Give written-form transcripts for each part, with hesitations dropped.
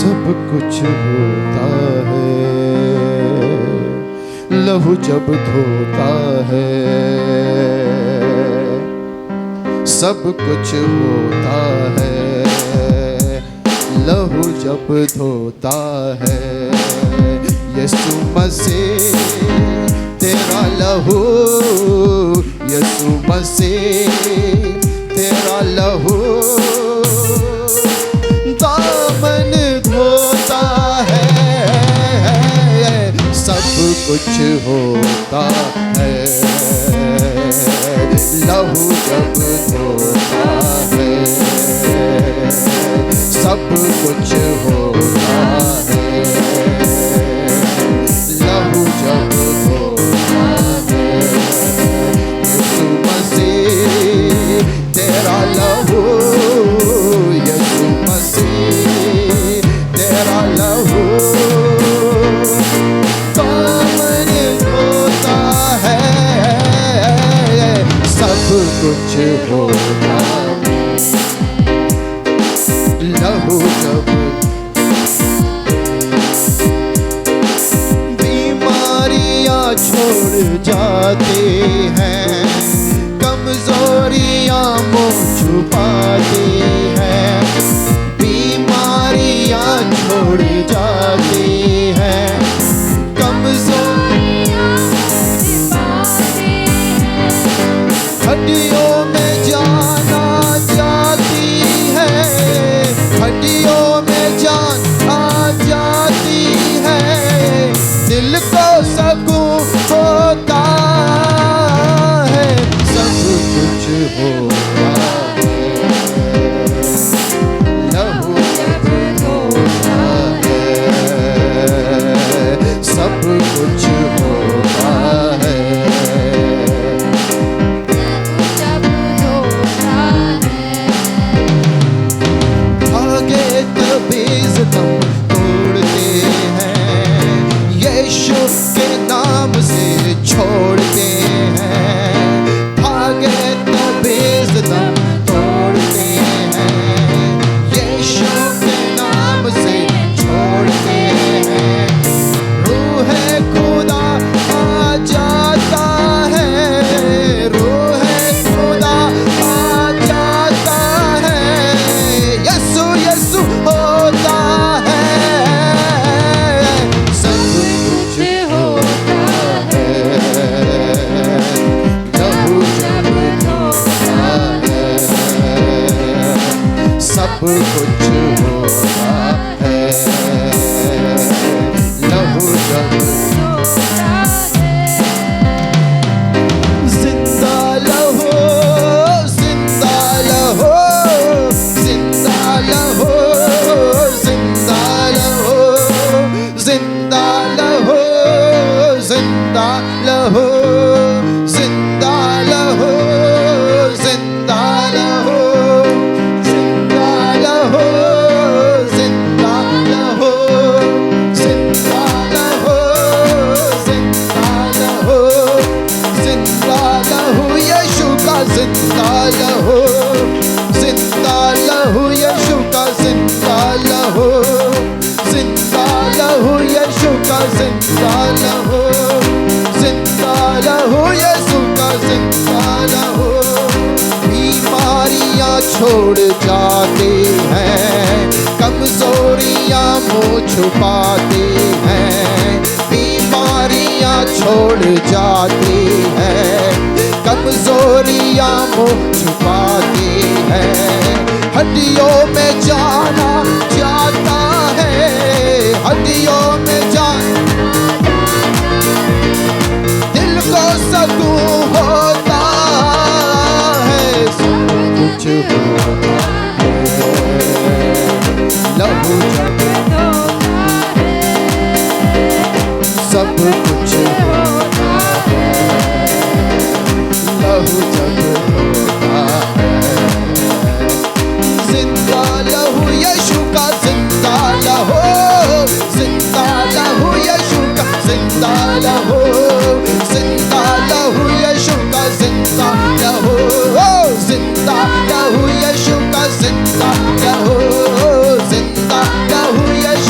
सब कुछ होता है, लहू जब धोता है, सब कुछ होता है, लहू जब धोता है। यीशु मसीह तेरा लहू, यीशु मसीह तेरा लहू दामन धोता है, सब कुछ होता है, लहू जब धोता है, सब कुछ होता है, लहू जब धोता है। यीशु मसीह तेरा लहू, यीशु मसीह तेरा लहू दामन धोता है, सब कुछ होता है, लहू जब। बीमारियां छोड़ जाते हैं, कमजोरियां मुँह छुपाते हैं, बीमारियां छोड़ जाते हैं, कमजोरियां छुपाते हैं, हड्डियों में जान आ जाती है, हड्डियों में जान आ जाती है, दिल को सुकून होता है, सब कुछ होता है, लहू जब धोता है, सब कुछ होता है, जब धोता है। धागे तबीज़ दम तोड़ते हैं, यीशु के नाम से छोड़ते हैं, धागे तबीज़ दम तोड़ते हैं, यीशु के नाम से छोड़ते हैं, रूह खुदा आ जाता है, रूह खुदा आ जाता है, यीशु यीशु होता है, सब कुछ होता है, लहू जब धोता है, सब कुछ होता है, लहू जब। जिंदा लहो, जिंदा लहो, जिंदा लहो, जिंदा लहो, जिंदा लहो, जिंदा लहो, जिंदा लहो, जिंदा लहो, जिंदा लहो, जिंदा लहो, जिंदा लहो, जिंदा लहो, जिंदा लहू यीशु का, जिंदा लहू, जिंदा लहू यीशु का, जिंदा लहू, जिंदा लहू यीशु का, जिंदा लहू, जिंदा लहू यीशु का, जिंदा लहू। बीमारियां छोड़ जाते हैं, कमजोरियां मुँह छुपाते हैं, बीमारियां छोड़ जाती है, कमजोरियां मुँह छुपाती है, हड्डियों में जान आ जाता है, हड्डियों में जान, दिल को सुकून होता है, सब कुछ होता है, लहू जब सब कुछ होता है, लहू जब धोता है, जिंदा लहू यीशु का, जिंदा लहू, जिंदा लहू यीशु का, जिंदा लहू, जिंदा लहू यीशु का, जिंदा लहू, जिंदा लहू यीशु का, जिंदा लहू, जिंदा लहू यीशु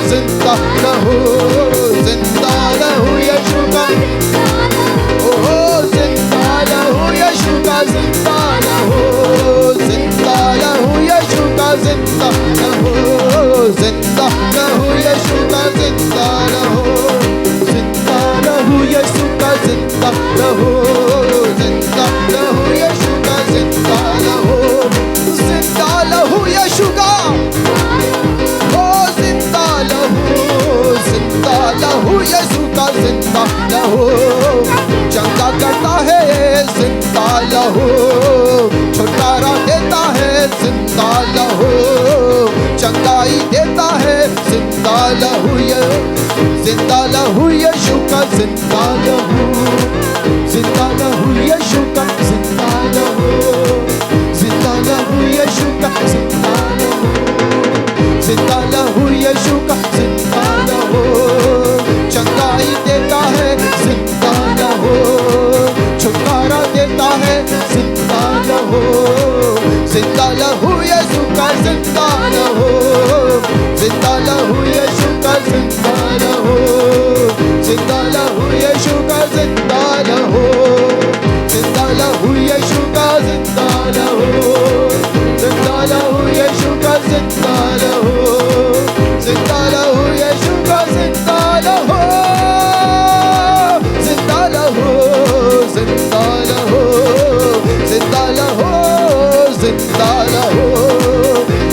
जिंदा लहू, जिंदा लहू यीशु का, ओ जिंदा लहू यीशु का, जिंदा लहू, जिंदा लहू यीशु का, जिंदा लहू, जिंदा लहू यीशु का, जिंदा लहू, जिंदा लहू यीशु का, जिंदा लहू, जिंदा लहू यीशु का, जिंदा लहू, जिंदा लहू यीशु का, ओ जिंदा लहू, जिंदा लहू यीशु का, जिंदा लहू, चंगा करता है जिंदा लहू, छुटकारा देता है जिंदा लहू, चंगाई देता है जिंदा लहू, जिंदा लहू यीशु का, जिंदा लहू, जिंदा लहू यीशु का, जिंदा लहू, जिंदा लहू यीशु का, जिंदा लहू, जिंदा लहू यीशु का, जिंदा लहू, चंगाई देता है जिंदा लहू, छुटकारा देता है जिंदा लहू, जिंदा लहू यीशु का, जिंदा लहू, जिंदा लहू यीशु का, जिंदा लहू, जिंदा लहू यीशु का, जिंदा लहू, जिंदा लहू यीशु का, जिंदा लहू, जिंदा लहू यीशु का, जिंदा लहू, जिंदा लहू यीशु का, जिंदा लहू, जिंदा लहू, जिंदा लहू, जिंदा लहू, जिंदा लहू,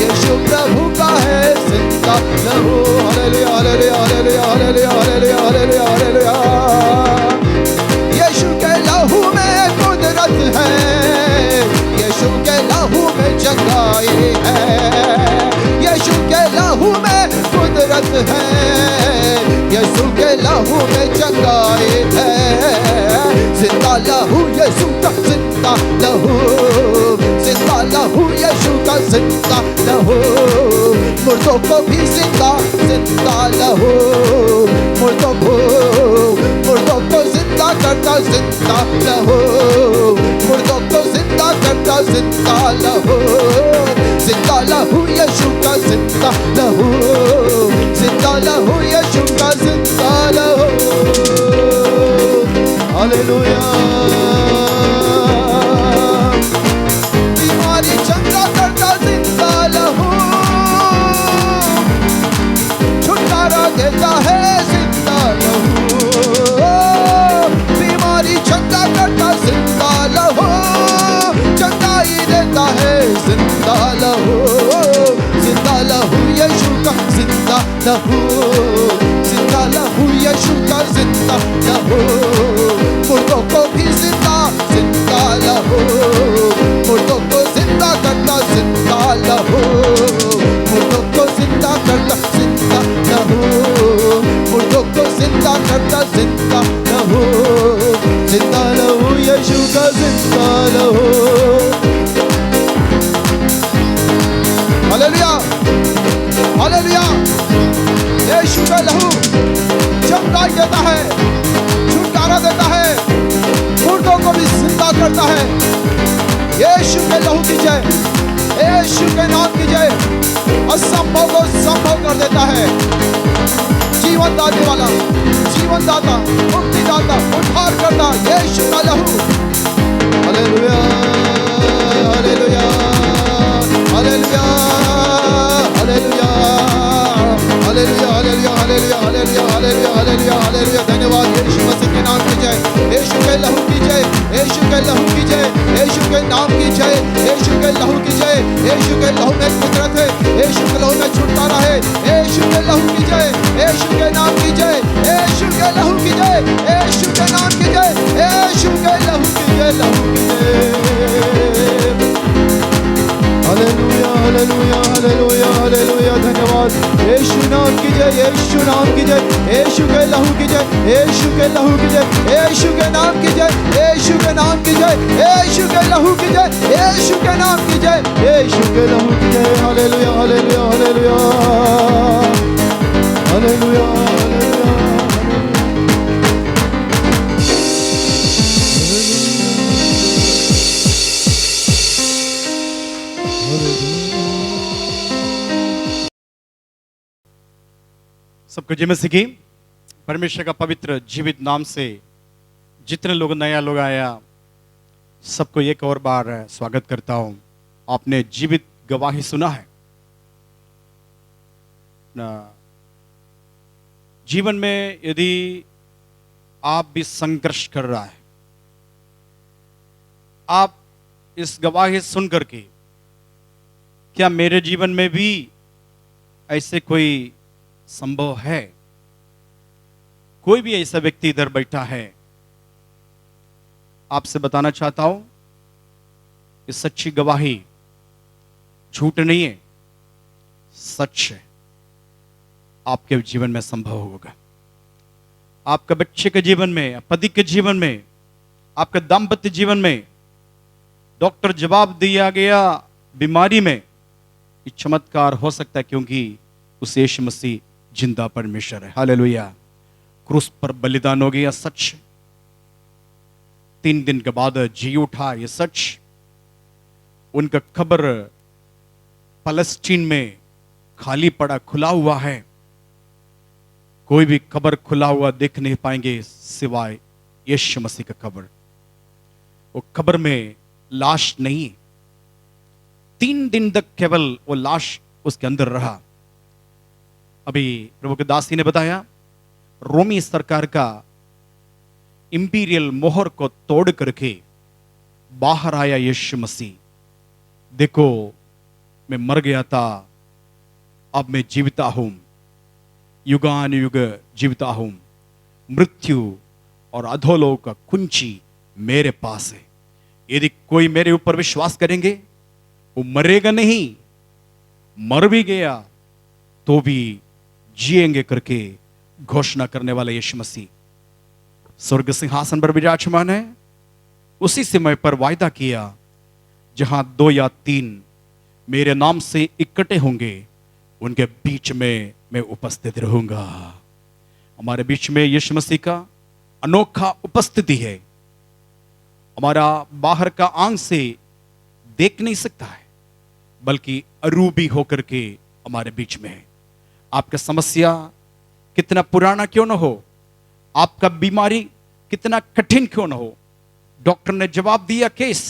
यीशु प्रभु का है जिंदा लहू, hallelujah hallelujah hallelujah hallelujah hallelujah hallelujah hallelujah, यीशु के लहू में कुदरत है, यीशु के लहू में चंगाई है, यीशु के लहू में कुदरत है, यीशु के लहू में चंगाई है, जिंदा लहू यीशु का, जिंदा लहू, जिंदा लहू यीशु का, जिंदा लहू, मुर्दों को भी जिंदा, जिंदा लहू, मुर्दों को जिंदा करता, जिंदा लहू, मुर्दों को जिंदा करता, जिंदा लहू, जिंदा लहू यीशु का, जिंदा लहू, जिंदा लहू यीशु का, जिंदा लहू, हालेलुया, बीमारी चंगा करता जिंदा लहू, छुटकारा देता है जिंदा लहू, बीमारी चंगा करता जिंदा लहू, चंगाई देता है जिंदा लहू, जिंदा लहू यीशु का, जिंदा लहू, जिंदा लहू यीशु का, जिंदा लहू, मुर्दों को भी जिंदा, जिंदा लहू, मुर्दों को जिंदा करता, जिंदा लहू, मुर्दों को जिंदा करता, जिंदा लहू, मुर्दों को जिंदा करता, जिंदा लहू, जिंदा लहू यीशु का, जिंदा लहू, हालेलुया हालेलुया, यीशु का लहू चंगाई देता है, छुटकारा देता है, मुर्दों को भी जिंदा करता है, यीशु के लहू की जय, यीशु के नाम की जय, असंभव को संभव कर देता है, जीवन दाने वाला, जीवन दाता, मुक्ति दाता, उद्धार करता, यीशु का लहू, hallelujah hallelujah hallelujah hallelujah hallelujah hallelujah hallelujah hallelujah hallelujah hallelujah hallelujah, धन्यवाद यीशु मसीह के नाम की जय, यीशु के लहू की जय, यीशु के लहू की जय, यीशु के नाम की जय, यीशु के लहू की जय, यीशु के लहू में कुदरत है, यीशु के लहू में छुटकारा है, यीशु के लहू की जय, यीशु के नाम की जय, यीशु के लहू की जय, यीशु के नाम की जय, यीशु के लहू की जय, लहू की जय, हालेलुया हालेलुया हालेलुया हालेलुया, धन्यवाद यीशु नाम की जय, यीशु नाम की जय, यीशु के लहू की जय, यीशु के लहू की जय, यीशु के नाम की जय, यीशु के नाम की जय, यीशु के लहू की जय, यीशु के नाम की जय, यीशु के लहू की जय, hallelujah hallelujah hallelujah hallelujah hallelujah. सबको जय मसीह की। परमेश्वर का पवित्र जीवित नाम से जितने लोग नया लोग आया सबको एक और बार स्वागत करता हूं। आपने जीवित गवाही सुना है ना। जीवन में यदि आप भी संघर्ष कर रहा है, आप इस गवाही सुन करके क्या मेरे जीवन में भी ऐसे कोई संभव है, कोई भी ऐसा व्यक्ति इधर बैठा है, आपसे बताना चाहता हूं कि सच्ची गवाही झूठ नहीं है, सच है। आपके जीवन में संभव होगा। आपके बच्चे के जीवन में, पति के जीवन में, आपके दाम्पत्य जीवन में डॉक्टर जवाब दिया गया बीमारी में ये चमत्कार हो सकता है, क्योंकि उस यीशु मसीह जिंदा परमेश्वर है। हालेलुया। क्रूस पर बलिदान हो गया, सच। 3 दिन के बाद जी उठा, ये सच। उनका कब्र फलस्तीन में खाली पड़ा, खुला हुआ है। कोई भी कब्र खुला हुआ देख नहीं पाएंगे सिवाय यीशु मसीह का कब्र। वो कब्र में लाश नहीं, 3 दिन तक केवल वो लाश उसके अंदर रहा। अभी प्रभु के दासी ने बताया, रोमी सरकार का इंपीरियल मोहर को तोड़ करके बाहर आया यीशु मसीह। देखो, मैं मर गया था, अब मैं जीविता हूं, युगान युग जीविता हूं। मृत्यु और अधोलोक का कुंजी मेरे पास है। यदि कोई मेरे ऊपर विश्वास करेंगे वो मरेगा नहीं, मर भी गया तो भी जिएंगे करके घोषणा करने वाला यीशु मसीह स्वर्ग सिंहासन पर विराजमान है। उसी समय पर वायदा किया, जहां 2 या 3 मेरे नाम से इकट्ठे होंगे उनके बीच में मैं उपस्थित रहूंगा। हमारे बीच में यीशु मसीह का अनोखा उपस्थिति है। हमारा बाहर का आंख से देख नहीं सकता है, बल्कि अरूबी होकर के हमारे बीच में है। आपका समस्या कितना पुराना क्यों ना हो, आपका बीमारी कितना कठिन क्यों ना हो, डॉक्टर ने जवाब दिया केस,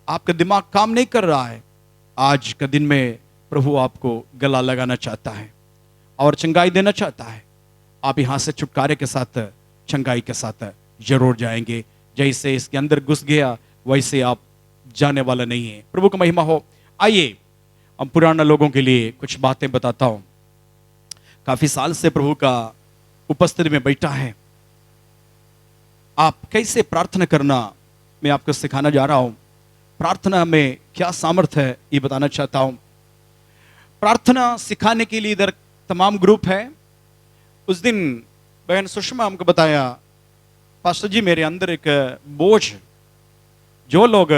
आपका दिमाग काम नहीं कर रहा है, आज का दिन में प्रभु आपको गला लगाना चाहता है और चंगाई देना चाहता है। आप यहां से छुटकारे के साथ, चंगाई के साथ जरूर जाएंगे। जैसे इसके अंदर घुस गया वैसे आप जाने वाला नहीं है। प्रभु का महिमा हो। आइए हम पुराना लोगों के लिए कुछ बातें बताता हूं। काफी साल से प्रभु का उपस्थिति में बैठा है। आप कैसे प्रार्थना करना मैं आपको सिखाना जा रहा हूं। प्रार्थना में क्या सामर्थ्य है ये बताना चाहता हूं। प्रार्थना सिखाने के लिए इधर तमाम ग्रुप है। उस दिन बहन सुषमा हमको बताया, पास्टर जी मेरे अंदर एक बोझ, जो लोग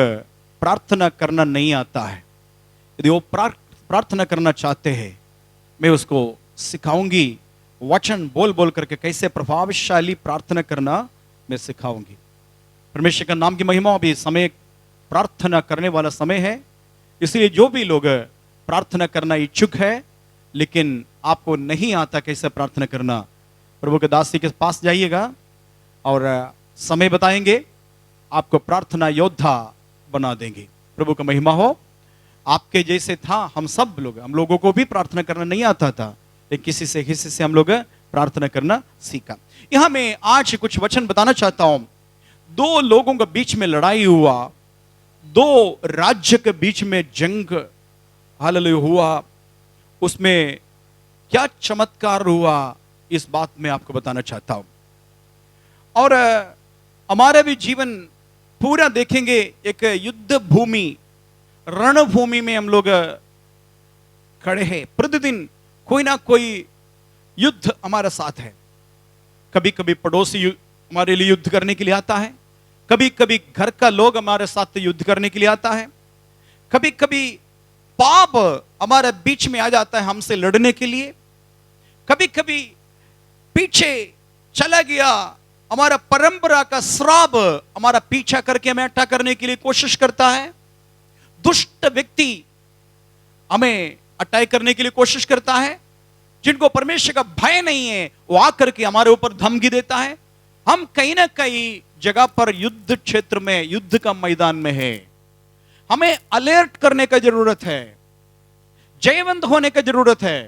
प्रार्थना करना नहीं आता है, यदि वो प्रार्थना करना चाहते हैं, मैं उसको सिखाऊंगी। वचन बोल बोल करके कैसे प्रभावशाली प्रार्थना करना मैं सिखाऊंगी। परमेश्वर का नाम की महिमा। अभी समय प्रार्थना करने वाला समय है, इसलिए जो भी लोग प्रार्थना करना इच्छुक है लेकिन आपको नहीं आता कैसे प्रार्थना करना, प्रभु के दासी के पास जाइएगा और समय बताएंगे, आपको प्रार्थना योद्धा बना देंगे। प्रभु का महिमा हो। आपके जैसे था हम सब लोग, हम लोगों को भी प्रार्थना करना नहीं आता था, लेकिन किसी से हम लोग प्रार्थना करना सीखा। यहां मैं आज कुछ वचन बताना चाहता हूं। 2 लोगों के बीच में लड़ाई हुआ, 2 राज्य के बीच में जंग हालेलुया हुआ, उसमें क्या चमत्कार हुआ इस बात में आपको बताना चाहता हूं। और हमारा भी जीवन पूरा देखेंगे, एक युद्ध भूमि, रणभूमि में हम लोग खड़े हैं। प्रतिदिन कोई ना कोई युद्ध हमारे साथ है। कभी कभी पड़ोसी हमारे लिए युद्ध करने के लिए आता है, कभी कभी घर का लोग हमारे साथ युद्ध करने के लिए आता है, कभी कभी पाप हमारे बीच में आ जाता है हमसे लड़ने के लिए, कभी कभी पीछे चला गया हमारा परंपरा का श्राप हमारा पीछा करके हमें अट्टा करने के लिए कोशिश करता है। दुष्ट व्यक्ति हमें अटैक करने के लिए कोशिश करता है। जिनको परमेश्वर का भय नहीं है, वो आकर के हमारे ऊपर धमकी देता है। हम कहीं ना कहीं जगह पर युद्ध क्षेत्र में, युद्ध का मैदान में है। हमें अलर्ट करने का जरूरत है, जयवंत होने का जरूरत है।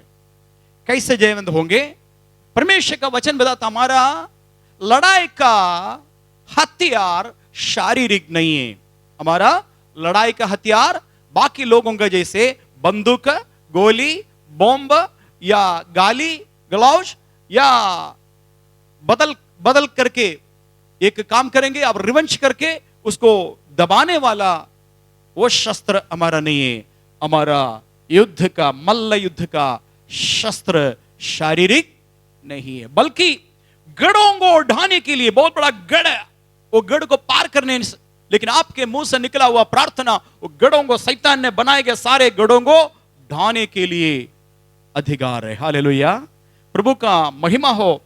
कैसे जयवंत होंगे? परमेश्वर का वचन बताता हमारा लड़ाई का हथियार शारीरिक नहीं है। हमारा लड़ाई का हथियार बाकी लोगों का जैसे बंदूक, गोली, बॉम्ब या गाली गलौज या बदल करके एक काम करेंगे, आप रिवेंज करके उसको दबाने वाला वो शस्त्र हमारा नहीं है। हमारा युद्ध का, मल्ल युद्ध का शस्त्र शारीरिक नहीं है, बल्कि गढ़ों को ढाने के लिए बहुत बड़ा गढ़ है। वो गढ़ को पार करने, लेकिन आपके मुंह से निकला हुआ प्रार्थना वो गढ़ों को, शैतान ने बनाए गए सारे गढ़ों को ढाने के लिए अधिकार है। हालेलुया, प्रभु का महिमा हो।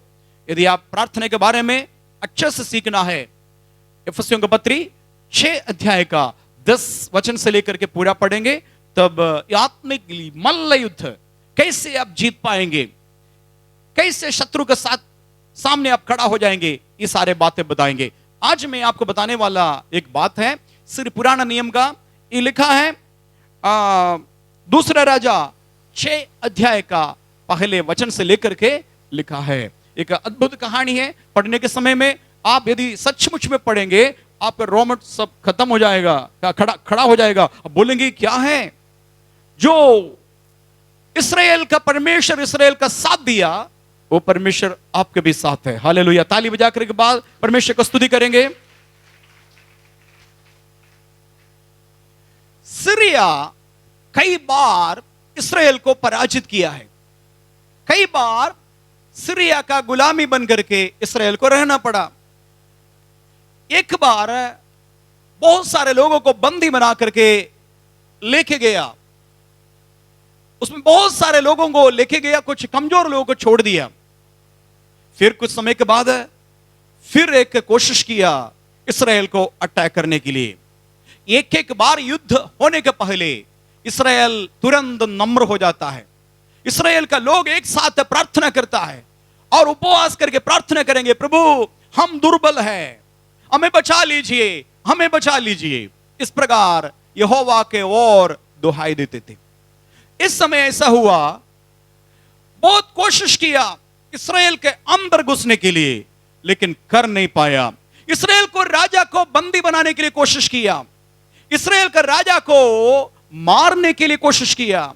यदि आप प्रार्थना के बारे में अच्छे से सीखना है, इफिसियों का पत्री 6 अध्याय का 10 वचन से लेकर के पूरा पढ़ेंगे, तब आत्मिक मल्ल युद्ध कैसे आप जीत पाएंगे, कैसे शत्रु के साथ सामने आप खड़ा हो जाएंगे, ये सारे बातें बताएंगे। आज मैं आपको बताने वाला एक बात है सिर्फ पुराना नियम का। ये लिखा है दूसरा राजा 6 अध्याय का पहले वचन से लेकर के लिखा है। एक अद्भुत कहानी है। पढ़ने के समय में आप यदि सचमुच में पढ़ेंगे, आपका रोमट सब खत्म हो जाएगा, खड़ा हो जाएगा। अब बोलेंगे क्या है? जो इस्राएल का परमेश्वर इस्राएल का साथ दिया, वो परमेश्वर आपके भी साथ है। हालेलुया, ताली बजाकर के बाद परमेश्वर को स्तुति करेंगे। सीरिया कई बार इस्राएल को पराजित किया है। कई बार सीरिया का गुलामी बन करके इस्राएल को रहना पड़ा। एक बार बहुत सारे लोगों को बंदी बना करके लेके गया, उसमें बहुत सारे लोगों को लेके गया, कुछ कमजोर लोगों को छोड़ दिया। फिर कुछ समय के बाद फिर एक कोशिश किया इस्राएल को अटैक करने के लिए। एक एक बार युद्ध होने के पहले इस्राएल तुरंत नम्र हो जाता है। इस्राएल का लोग एक साथ प्रार्थना करता है और उपवास करके प्रार्थना करेंगे, प्रभु हम दुर्बल हैं, हमें बचा लीजिए, हमें बचा लीजिए। इस प्रकार यहोवा के ओर दुहाई देते थे। इस समय ऐसा हुआ, बहुत कोशिश किया इस्राएल के अंदर घुसने के लिए, लेकिन कर नहीं पाया। इस्राएल को राजा को बंदी बनाने के लिए कोशिश किया, इस्राएल का राजा को मारने के लिए कोशिश किया,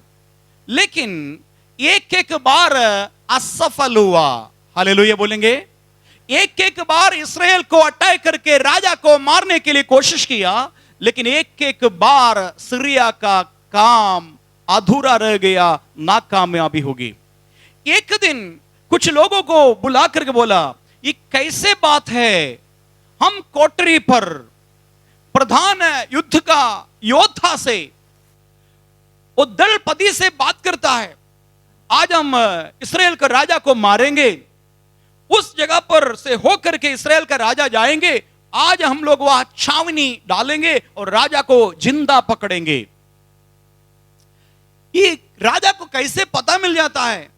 लेकिन एक एक बार असफल हुआ। हालेलुया बोलेंगे। एक एक बार इस्राएल को अटैक करके राजा को मारने के लिए कोशिश किया, लेकिन एक एक बार सीरिया का काम अधूरा रह गया, नाकामयाबी होगी। एक दिन कुछ लोगों को बुला करके बोला, ये कैसे बात है, हम कोटरी पर प्रधान युद्ध का योद्धा से, वो दलपति से बात करता है, आज हम इस्राएल के राजा को मारेंगे, उस जगह पर से होकर के इस्राएल का राजा जाएंगे, आज हम लोग वहां छावनी डालेंगे और राजा को जिंदा पकड़ेंगे। ये राजा को कैसे पता मिल जाता है?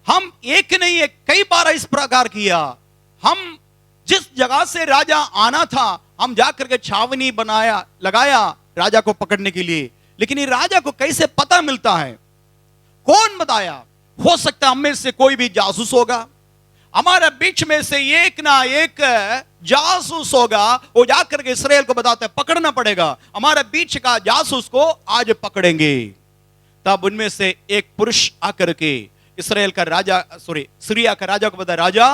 हम एक नहीं है, कई बार इस प्रकार किया। हम जिस जगह से राजा आना था, हम जाकर के छावनी बनाया, लगाया राजा को पकड़ने के लिए, लेकिन ये राजा को कैसे पता मिलता है? कौन बताया? हो सकता है हम में से कोई भी जासूस होगा, हमारे बीच में से एक ना एक जासूस होगा, वो जाकर के इस्राएल को बताते हैं पकड़ना पड़ेगा, हमारे बीच का जासूस को आज पकड़ेंगे। तब उनमें से एक पुरुष आकर के इस्राएल का राजा, सीरिया का राजा को बताया, राजा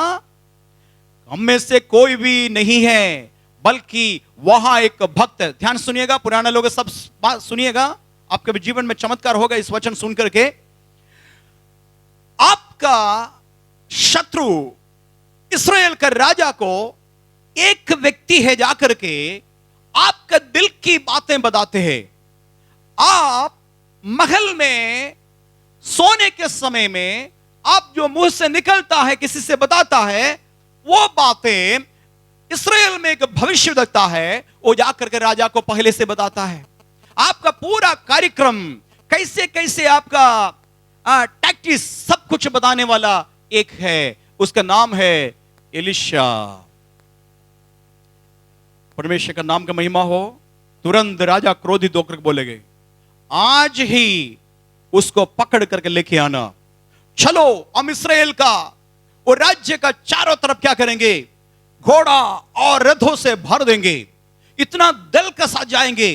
हम में से कोई भी नहीं है, बल्कि वहां एक भक्त है। ध्यान सुनिएगा, पुराना लोग सब बात सुनिएगा, आपके भी जीवन में चमत्कार होगा इस वचन सुन करके। आपका शत्रु इस्राएल का राजा को एक व्यक्ति है जाकर के आपका दिल की बातें बताते हैं। आप महल में सोने के समय में आप जो मुंह से निकलता है किसी से बताता है, वो बातें इस्राएल में एक भविष्य देखता है, वो जाकर के राजा को पहले से बताता है। आपका पूरा कार्यक्रम कैसे कैसे आपका टैक्टिस सब सब कुछ बताने वाला एक है, उसका नाम है एलिशा। परमेश्वर का नाम का महिमा हो। तुरंत राजा क्रोधित होकर बोलेगे, आज ही उसको पकड़ करके लेके आना। चलो, हम इस्राएल का और राज्य का चारों तरफ क्या करेंगे, घोड़ा और रथों से भर देंगे, इतना दल के साथ जाएंगे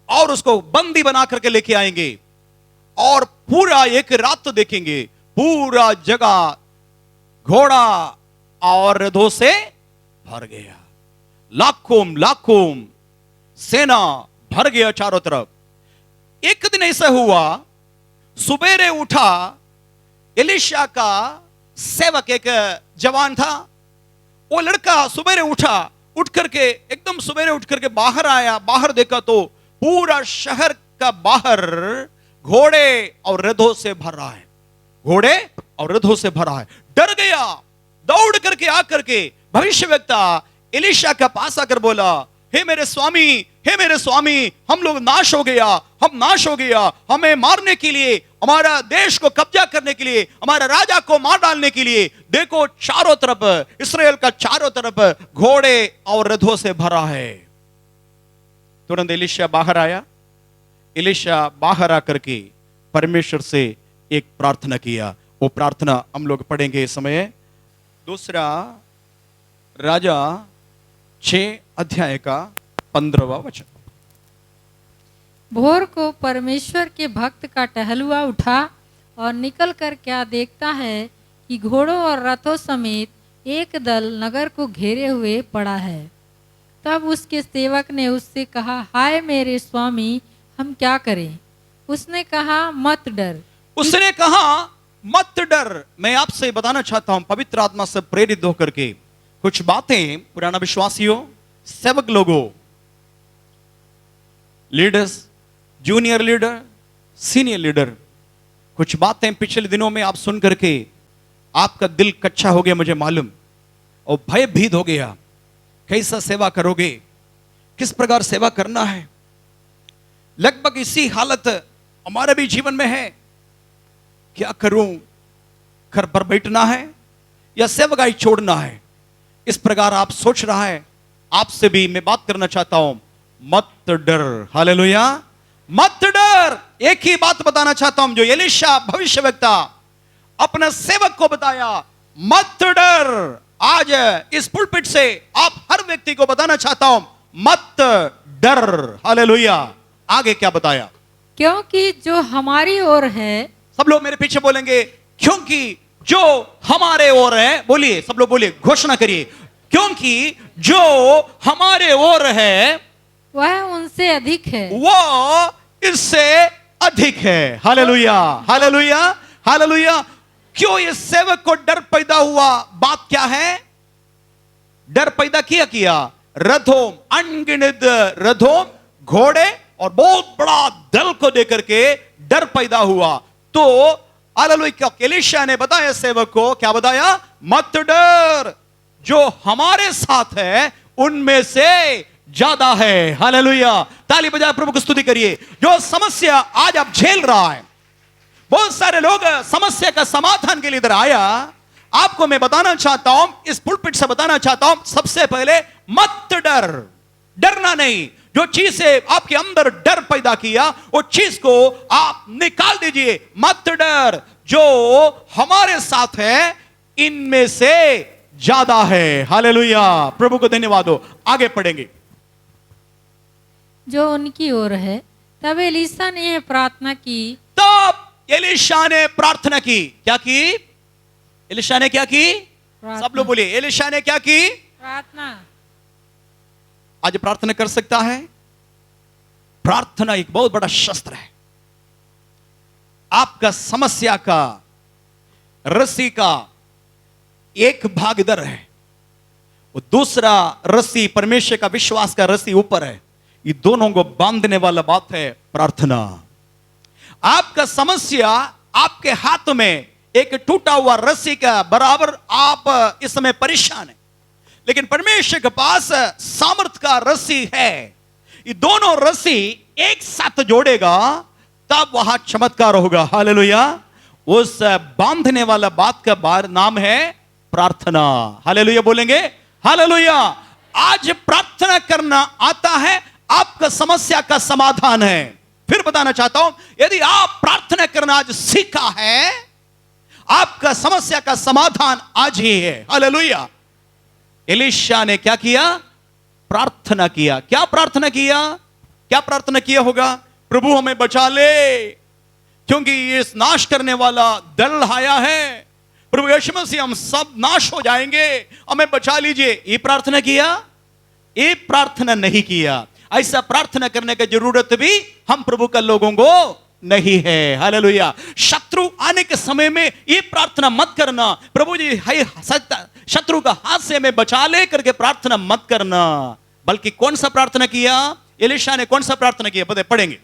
और उसको बंदी बना करके लेके आएंगे और पूरा एक रात तो देखेंगे, पूरा जगह घोड़ा और रथों से भर गया, लाखों लाखों सेना भर गया चारों तरफ। एक दिन ऐसा हुआ, सुबेरे उठा एलिशा का सेवक, एक जवान था, वो लड़का सुबेरे उठा, उठ करके एकदम सुबेरे उठ करके बाहर आया। बाहर देखा तो पूरा शहर का बाहर घोड़े और रथों से भर रहा है, घोड़े और रथों से भरा है। डर गया, दौड़ करके आकर के भविष्यवक्ता एलिशा के पास आकर बोला, हे मेरे स्वामी, हे मेरे स्वामी, हम लोग नाश हो गया, हम नाश हो गया, हमें मारने के लिए, हमारा देश को कब्जा करने के लिए, हमारा राजा को मार डालने के लिए देखो चारों तरफ, इस्राएल का चारों तरफ घोड़े और रथों से भरा है। तुरंत एलिशा बाहर आया। एलिशा बाहर आकर के परमेश्वर से एक प्रार्थना किया। वो प्रार्थना हम लोग पढ़ेंगे इस समय। दूसरा राजा 6 अध्याय का 15वां वचन। भोर को परमेश्वर के भक्त का टहलुआ उठा और निकल कर क्या देखता है कि घोड़ों और रथों समेत एक दल नगर को घेरे हुए पड़ा है। तब उसके सेवक ने उससे कहा, हाय मेरे स्वामी, हम क्या करें? उसने कहा, मत डर। उसने कहा, मत डर। मैं आपसे बताना चाहता हूं, पवित्र आत्मा से प्रेरित होकर के कुछ बातें, पुराना विश्वासियों, सेवक लोगों, leaders, junior leader, senior leader, कुछ बातें पिछले दिनों में आप सुन करके आपका दिल कच्चा हो गया, मुझे मालूम, और भयभीत हो गया। कैसा सेवा करोगे, किस प्रकार सेवा करना है। लगभग इसी हालत हमारे भी जीवन में है। क्या करूं, घर पर बैठना है या सेवकाई छोड़ना है, इस प्रकार आप सोच रहा है। आपसे भी मैं बात करना चाहता हूं, मत डर। हालेलुया, मत डर। एक ही बात बताना चाहता हूं जो एलिशा भविष्यवक्ता अपने सेवक को बताया, मत डर। आज इस पुलपिट से आप हर व्यक्ति को बताना चाहता हूं, मत डर। हालेलुया। आगे क्या बताया? क्योंकि जो हमारी ओर है, सब लोग मेरे पीछे बोलेंगे, क्योंकि जो हमारे ओर है। बोलिए, सब लोग बोलिए, घोषणा करिए, क्योंकि जो हमारे ओर है वह उनसे अधिक है, वो इससे अधिक है। Hallelujah, hallelujah, hallelujah. क्यों इस सेवक को डर पैदा हुआ? बात क्या है? डर पैदा किया रथों, अनगिनत रथों, घोड़े और बहुत बड़ा दल को देकर के डर पैदा हुआ। तो हालेलुया, एलिशा ने बताया सेवक को, क्या बताया? मत डर, जो हमारे साथ है उनमें से ज्यादा है। हालेलुया। ताली बजा प्रभु की स्तुति करिए। जो समस्या आज आप झेल रहा है, बहुत सारे लोग समस्या का समाधान के लिए इधर आया। आपको मैं बताना चाहता हूं, इस पुलपिट से बताना चाहता हूं, सबसे पहले मत डर। डरना नहीं। जो चीज से आपके अंदर डर पैदा किया, वो चीज को आप निकाल दीजिए। मत डर, जो हमारे साथ है इनमें से ज्यादा है। हालेलुया, प्रभु को धन्यवाद हो। आगे पढ़ेंगे। जो उनकी ओर है। तब एलिशा ने यह प्रार्थना की। तब एलिशा ने प्रार्थना की। क्या की? एलिशा ने क्या की? सब लोग बोलिए, एलिशा ने क्या की? प्रार्थना। आज प्रार्थना कर सकता है। प्रार्थना एक बहुत बड़ा शस्त्र है। आपका समस्या का, रस्सी का एक भाग इधर है, वो दूसरा रस्सी परमेश्वर का विश्वास का रस्सी ऊपर है। ये दोनों को बांधने वाला बात है प्रार्थना। आपका समस्या आपके हाथ में एक टूटा हुआ रस्सी का बराबर, आप इस समय परेशान है, लेकिन परमेश्वर के पास सामर्थ का रस्सी है। ये दोनों रस्सी एक साथ जोड़ेगा तब वहां चमत्कार होगा। हालेलुया। उस बांधने वाला बात का नाम है प्रार्थना। हालेलुया बोलेंगे, हालेलुया। आज प्रार्थना करना आता है, आपका समस्या का समाधान है। फिर बताना चाहता हूं, यदि आप प्रार्थना करना आज सीखा है, आपका समस्या का समाधान आज ही है। हालेलुया। एलीशा ने क्या किया? प्रार्थना किया। क्या प्रार्थना किया? क्या प्रार्थना किया होगा? प्रभु हमें बचा ले, क्योंकि ये नाश करने वाला दल आया है। प्रभु यीशु मसीह, हम सब नाश हो जाएंगे, हमें बचा लीजिए। ये प्रार्थना किया? ये प्रार्थना नहीं किया। ऐसा प्रार्थना करने की जरूरत भी हम प्रभु का लोगों को नहीं है। हालेलुया। शत्रु आने के समय में ये प्रार्थना मत करना, प्रभु जी शत्रु का हाथ से हमें बचा ले करके प्रार्थना मत करना। बल्कि कौन सा प्रार्थना किया? एलीशा ने कौन सा प्रार्थना किया? पढ़ेंगे।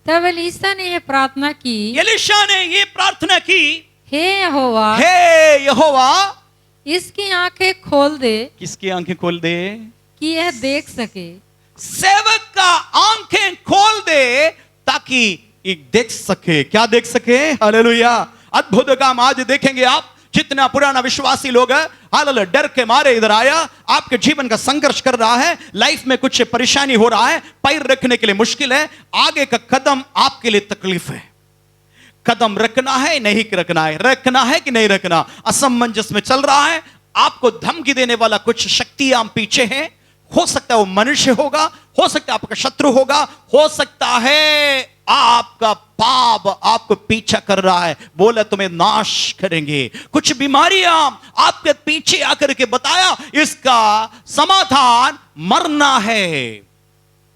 तब एलीशा ने यह प्रार्थना की, एलीशा ने ये प्रार्थना की, हे यहोवा, हे यहोवा, इसकी आंखें खोल दे। किसकी आंखें खोल दे? कि यह देख सके। सेवक का आंखें खोल दे ताकि ये देख सके। क्या देख सके? हालेलुया। अद्भुत काम आज देखेंगे आप। जितना पुराना विश्वासी लोग है, हालेलुया, डर के मारे इधर आया, आपके जीवन का संघर्ष कर रहा है, लाइफ में कुछ परेशानी हो रहा है, पैर रखने के लिए मुश्किल है, आगे का कदम आपके लिए तकलीफ है। कदम रखना है नहीं रखना है, रखना है कि नहीं रखना, असमंजस में चल रहा है। आपको धमकी देने वाला कुछ शक्तियां पीछे हैं। हो सकता है वो मनुष्य होगा, हो सकता है आपका शत्रु होगा, हो सकता है आपका पाप आपको पीछा कर रहा है, बोला तुम्हें नाश करेंगे। कुछ बीमारियां आपके पीछे आकर के बताया इसका समाधान मरना है।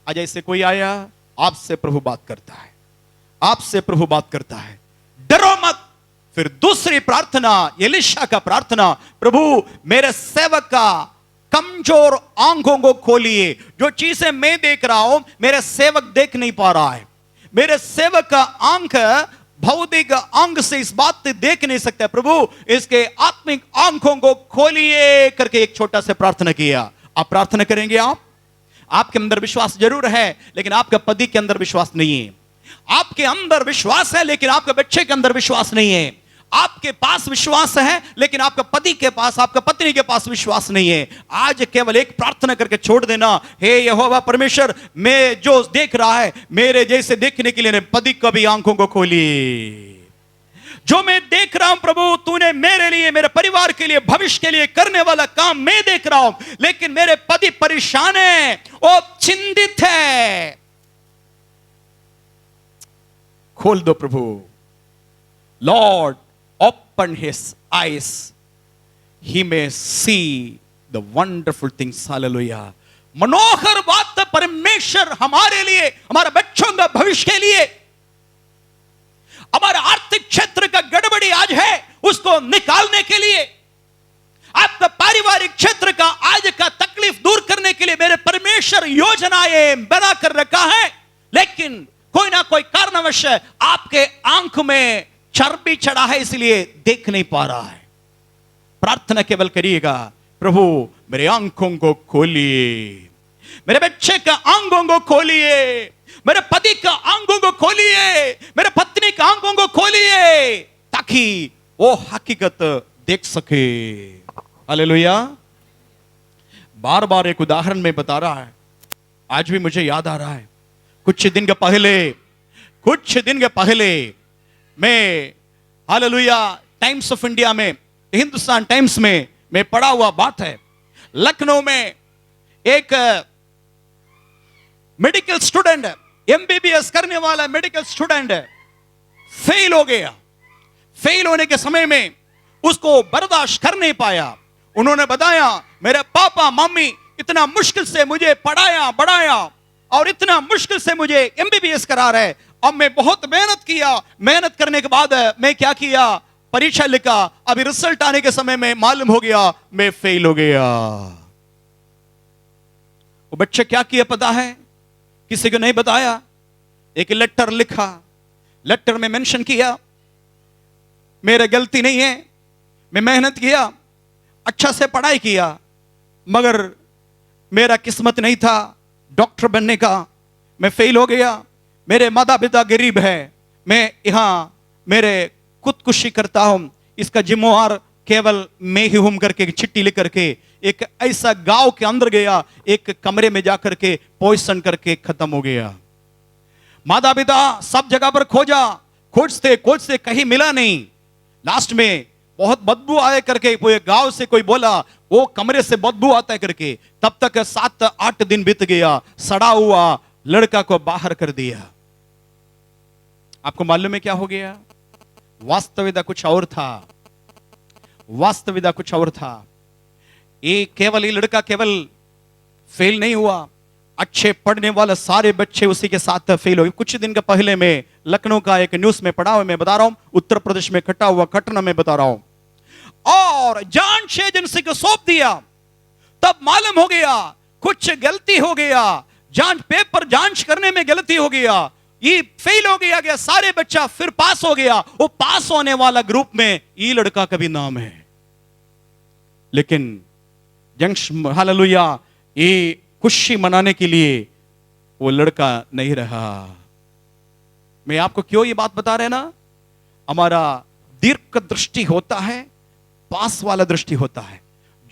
आज ऐसे कोई आया, आपसे प्रभु बात करता है, आपसे प्रभु बात करता है, डरो मत। फिर दूसरी प्रार्थना, एलीशा का प्रार्थना, प्रभु मेरे सेवक का कमजोर आंखों को खोलिए। जो चीजें मैं देख रहा हूं मेरे सेवक देख नहीं पा रहा है। मेरे सेवक का आंख भौतिक आंख से इस बात से देख नहीं सकता। प्रभु इसके आत्मिक आंखों को खोलिए करके एक छोटा सा प्रार्थना किया। आप प्रार्थना करेंगे, आपके अंदर विश्वास जरूर है लेकिन आपके पति के अंदर विश्वास नहीं है। आपके अंदर विश्वास है लेकिन आपके बच्चे के अंदर विश्वास नहीं है। आपके पास विश्वास है लेकिन आपका पति के पास, आपका पत्नी के पास विश्वास नहीं है। आज केवल एक प्रार्थना करके छोड़ देना, हे यहोवा परमेश्वर, मैं जो देख रहा है मेरे जैसे देखने के लिए पति को भी आंखों को खोली। जो मैं देख रहा हूं प्रभु, तूने मेरे लिए, मेरे परिवार के लिए, भविष्य के लिए करने वाला काम मैं देख रहा हूं, लेकिन मेरे पति परेशान है, वो चिंतित है। खोल दो प्रभु। Lord open his eyes, he may see the wonderful things. Hallelujah. मनोहर बात परमेश्वर हमारे लिए, हमारे बच्चों का भविष्य के लिए, हमारा आर्थिक क्षेत्र का गड़बड़ी आज है उसको निकालने के लिए, आपका पारिवारिक क्षेत्र का आज का तकलीफ दूर करने के लिए मेरे परमेश्वर योजनाएं बना कर रखा है। लेकिन कोई ना कोई कारणवश आपके आंख में चर्बी चढ़ा है, इसलिए देख नहीं पा रहा है। प्रार्थना केवल करिएगा, प्रभु मेरे आंखों को खोलिए, मेरे बच्चे का आंखों को खोलिए, मेरे पति का आंखों को खोलिए, मेरे पत्नी का आंखों को खोलिए, ताकि वो हकीकत देख सके। हालेलुया। बार बार एक उदाहरण में बता रहा है, आज भी मुझे याद आ रहा है। कुछ दिन के पहले मैं, हालेलुया, टाइम्स ऑफ इंडिया में, हिंदुस्तान टाइम्स में मैं पढ़ा हुआ बात है। लखनऊ में एक मेडिकल स्टूडेंट, एमबीबीएस करने वाला मेडिकल स्टूडेंट फेल हो गया। फेल होने के समय में उसको बर्दाश्त कर नहीं पाया। उन्होंने बताया, मेरे पापा मम्मी इतना मुश्किल से मुझे पढ़ाया बढ़ाया और इतना मुश्किल से मुझे एमबीबीएस करा रहे। अब मैं बहुत मेहनत किया, मेहनत करने के बाद मैं क्या किया, परीक्षा लिखा, अभी रिजल्ट आने के समय में मालूम हो गया मैं फेल हो गया। वो बच्चे क्या किया पता है? किसी को नहीं बताया। एक लेटर लिखा, लेटर में मेंशन किया, मेरी गलती नहीं है, मैं मेहनत किया, अच्छा से पढ़ाई किया, मगर मेरा किस्मत नहीं था डॉक्टर बनने का, मैं फेल हो गया। मेरे माता पिता गरीब है, मैं यहां मेरे खुद खुदकुशी करता हूं, इसका जिम्मेवार केवल मैं ही हूं करके एक चिट्ठी लिख करके एक ऐसा गांव के अंदर गया, एक कमरे में जाकर के पॉइजन करके खत्म हो गया। माता पिता सब जगह पर खोजा, खोजते खोजते कहीं मिला नहीं। लास्ट में बहुत बदबू आए करके वो गांव से कोई बोला वो कमरे से बदबू आता है करके। तब तक 7-8 दिन बीत गया, सड़ा हुआ लड़का को बाहर कर दिया। आपको मालूम है क्या हो गया? वास्तविकता कुछ और था, वास्तविकता कुछ और था। ये लड़का केवल फेल नहीं हुआ, अच्छे पढ़ने वाले सारे बच्चे उसी के साथ फेल हो गए। कुछ दिन का पहले मैं लखनऊ का एक न्यूज में पढ़ा हुआ, मैं बता रहा हूं, उत्तर प्रदेश में घटा हुआ घटना में बता रहा हूं। और जांच एजेंसी को सौंप दिया, तब मालूम हो गया कुछ गलती हो गया, जांच पेपर जांच करने में गलती हो गया, ये फेल हो गया सारे बच्चा, फिर पास हो गया। वो पास होने वाला ग्रुप में ये लड़का का भी नाम है, लेकिन हालेलुया, ये खुशी मनाने के लिए वो लड़का नहीं रहा। मैं आपको क्यों ये बात बता रहे ना, हमारा दीर्घ दृष्टि होता है, पास वाला दृष्टि होता है।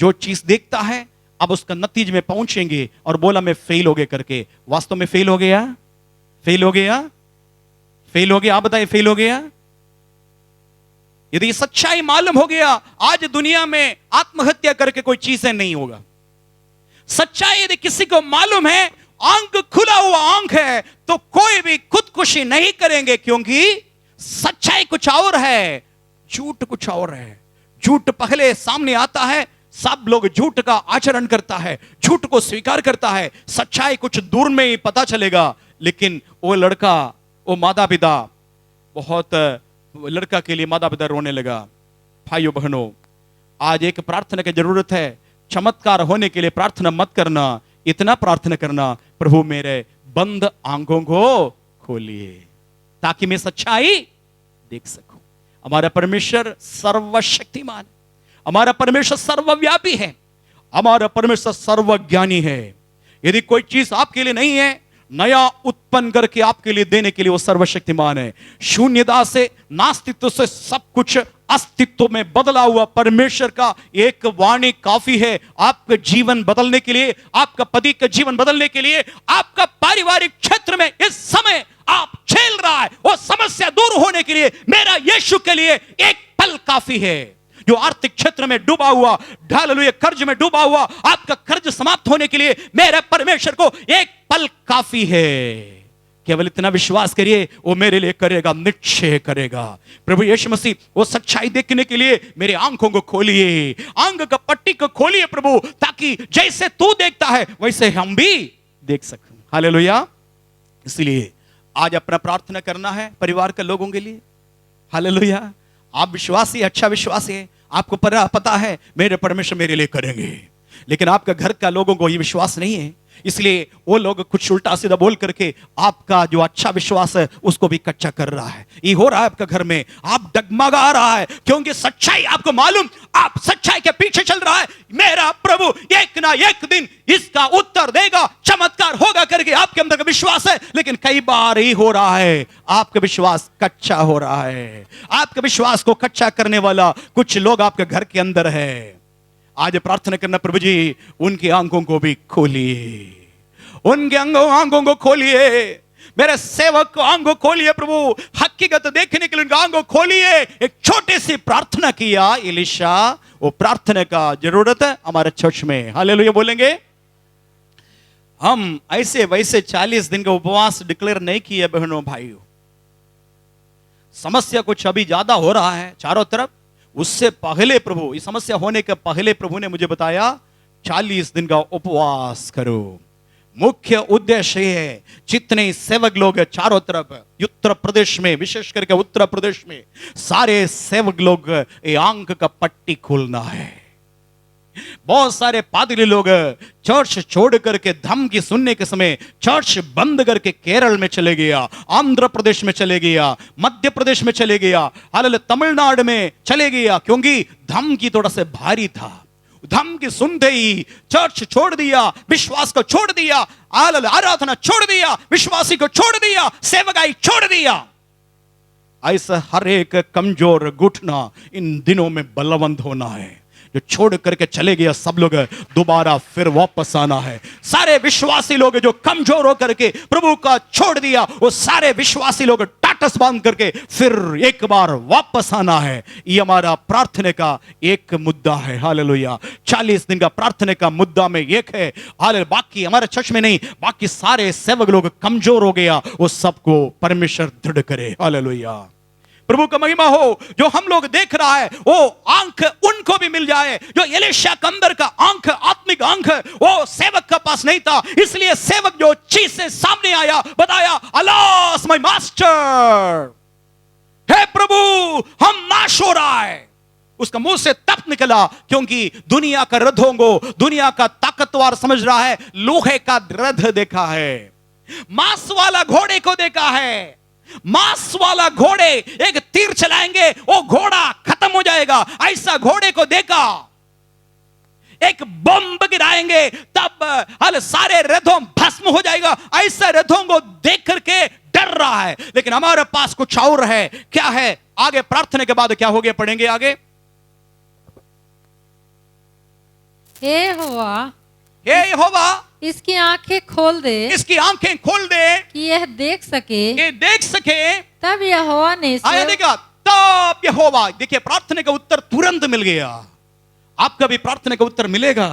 जो चीज देखता है अब उसका नतीजे में पहुंचेंगे और बोला मैं फेल हो गया करके, वास्तव में फेल हो गया, फेल हो गया, फेल हो गया। आप बताइए फेल हो गया? यदि सच्चाई मालूम हो गया, आज दुनिया में आत्महत्या करके कोई चीजें नहीं होगा। सच्चाई यदि किसी को मालूम है, आंख खुला हुआ आंख है, तो कोई भी खुदकुशी नहीं करेंगे, क्योंकि सच्चाई कुछ और है, झूठ कुछ और है। झूठ पहले सामने आता है, सब लोग झूठ का आचरण करता है, झूठ को स्वीकार करता है। सच्चाई कुछ दूर में ही पता चलेगा। लेकिन वो लड़का, वो माता पिता, बहुत लड़का के लिए माता पिता रोने लगा। भाइयों बहनों, आज एक प्रार्थना की जरूरत है। चमत्कार होने के लिए प्रार्थना मत करना, इतना प्रार्थना करना, प्रभु मेरे बंद आंखों को खोलिए ताकि मैं सच्चाई देख सकूं। हमारा परमेश्वर सर्वशक्तिमान, हमारा परमेश्वर सर्वव्यापी है, हमारा परमेश्वर सर्वज्ञानी है। यदि कोई चीज आपके लिए नहीं है, नया उत्पन्न करके आपके लिए देने के लिए वो सर्वशक्तिमान है। शून्यता से, नास्तित्व से सब कुछ अस्तित्व में बदला हुआ परमेश्वर का एक वाणी काफी है आपका जीवन बदलने के लिए, आपका पति का जीवन बदलने के लिए, आपका पारिवारिक क्षेत्र में इस समय आप झेल रहा है वो समस्या दूर होने के लिए मेरा यीशु के लिए एक पल काफी है। जो आर्थिक क्षेत्र में डूबा हुआ, हालेलुया, कर्ज में डूबा हुआ, आपका कर्ज समाप्त होने के लिए मेरे परमेश्वर को एक पल काफी है। केवल इतना विश्वास करिए, वो मेरे लिए करेगा, निश्चय करेगा। प्रभु यीशु मसीह, वो सच्चाई देखने के लिए मेरे आंखों को खोलिए, आंख का पट्टी को खोलिए प्रभु, ताकि जैसे तू देखता है वैसे हम भी देख सकें। हालेलुया। इसलिए आज अपना प्रार्थना करना है परिवार के लोगों के लिए। हालेलुया। आप विश्वासी, अच्छा विश्वासी है, आपको पता है मेरे परमेश्वर मेरे लिए करेंगे, लेकिन आपका घर का लोगों को ये विश्वास नहीं है, इसलिए वो लोग कुछ उल्टा सीधा बोल करके आपका जो अच्छा विश्वास है उसको भी कच्चा कर रहा है। ये हो रहा है आपका घर में, आप डगमगा रहा है क्योंकि सच्चाई आपको मालूम, आप सच्चाई के पीछे चल रहा है। मेरा प्रभु एक ना एक दिन इसका उत्तर देगा, चमत्कार होगा करके आपके अंदर का विश्वास है, लेकिन कई बार ही हो रहा है आपका विश्वास कच्चा हो रहा है। आपके विश्वास को कच्चा करने वाला कुछ लोग आपके घर के अंदर है। आज प्रार्थना करना, प्रभु जी उनकी आंखों को भी खोलिए, उनके आंखों को खोलिए, मेरे सेवक को आंखों खोलिए प्रभु, हकीकत देखने के लिए उनका आंखों खोलिए। एक छोटी सी प्रार्थना किया एलीशा, वो प्रार्थना का जरूरत है हमारे चर्च में। हालेलुया बोलेंगे। हम ऐसे वैसे 40 दिन का उपवास डिक्लेयर नहीं किए बहनों भाइयों। समस्या कुछ अभी ज्यादा हो रहा है चारों तरफ, उससे पहले प्रभु, इस समस्या होने के पहले प्रभु ने मुझे बताया 40 दिन का उपवास करो। मुख्य उद्देश्य है जितने सेवक लोग चारों तरफ उत्तर प्रदेश में, विशेष करके उत्तर प्रदेश में सारे सेवक लोग ये आंख का पट्टी खोलना है। बहुत सारे पादरी लोग चर्च छोड़ करके धमकी सुनने के समय चर्च बंद करके केरल में चले गया, आंध्र प्रदेश में चले गया, मध्य प्रदेश में चले गया, हालेलुया तमिलनाडु में चले गया, क्योंकि धमकी थोड़ा सा भारी था। धमकी सुनते ही चर्च छोड़ दिया, विश्वास को छोड़ दिया, आराधना छोड़ दिया, विश्वासी को छोड़ दिया, सेवकाई छोड़ दिया। ऐसा हर एक कमजोर घुटना इन दिनों में बलवंत होना है। जो छोड़ करके चले गए सब लोग दोबारा फिर वापस आना है। सारे विश्वासी लोग जो कमजोर होकर के प्रभु का छोड़ दिया, वो सारे विश्वासी लोग टाटस बांध करके फिर एक बार वापस आना है। ये हमारा प्रार्थना का एक मुद्दा है। हालेलुया। 40 दिन का प्रार्थना का मुद्दा में एक है। हालेलुया। बाकी हमारे चर्च में नहीं, बाकी सारे सेवक लोग कमजोर हो गया, वो सबको परमेश्वर दृढ़ करे। हालेलुया। प्रभु का महिमा हो। जो हम लोग देख रहा है वो आंख उनको भी मिल जाए जो एलीशा के अंदर का आंख, आत्मिक आंख वो सेवक के पास नहीं था। इसलिए सेवक जो चीज से सामने आया, बताया, अलास माय मास्टर, हे प्रभु हम नाश हो रहा है। उसका मुंह से तप निकला, क्योंकि दुनिया का रथों को दुनिया का ताकतवर समझ रहा है। लोहे का रथ देखा है, मांस वाला घोड़े को देखा है। मांस वाला घोड़े एक तीर चलाएंगे वो घोड़ा खत्म हो जाएगा, ऐसा घोड़े को देखा। एक बम गिराएंगे तब हल सारे रथों भस्म हो जाएगा, ऐसा रथों को देख करके डर रहा है। लेकिन हमारे पास कुछ और है। क्या है? आगे प्रार्थना के बाद क्या हो गया, पढ़ेंगे आगे। हे यहोवा, हे यहोवा, इसकी आंखें खोल दे, इसकी आंखें खोल दे कि यह देख सके। ये देख सके। तब यहोवा ने आया देखा, तब यहोवा। देखिए प्रार्थना का उत्तर तुरंत मिल गया। आपका भी प्रार्थना का उत्तर मिलेगा,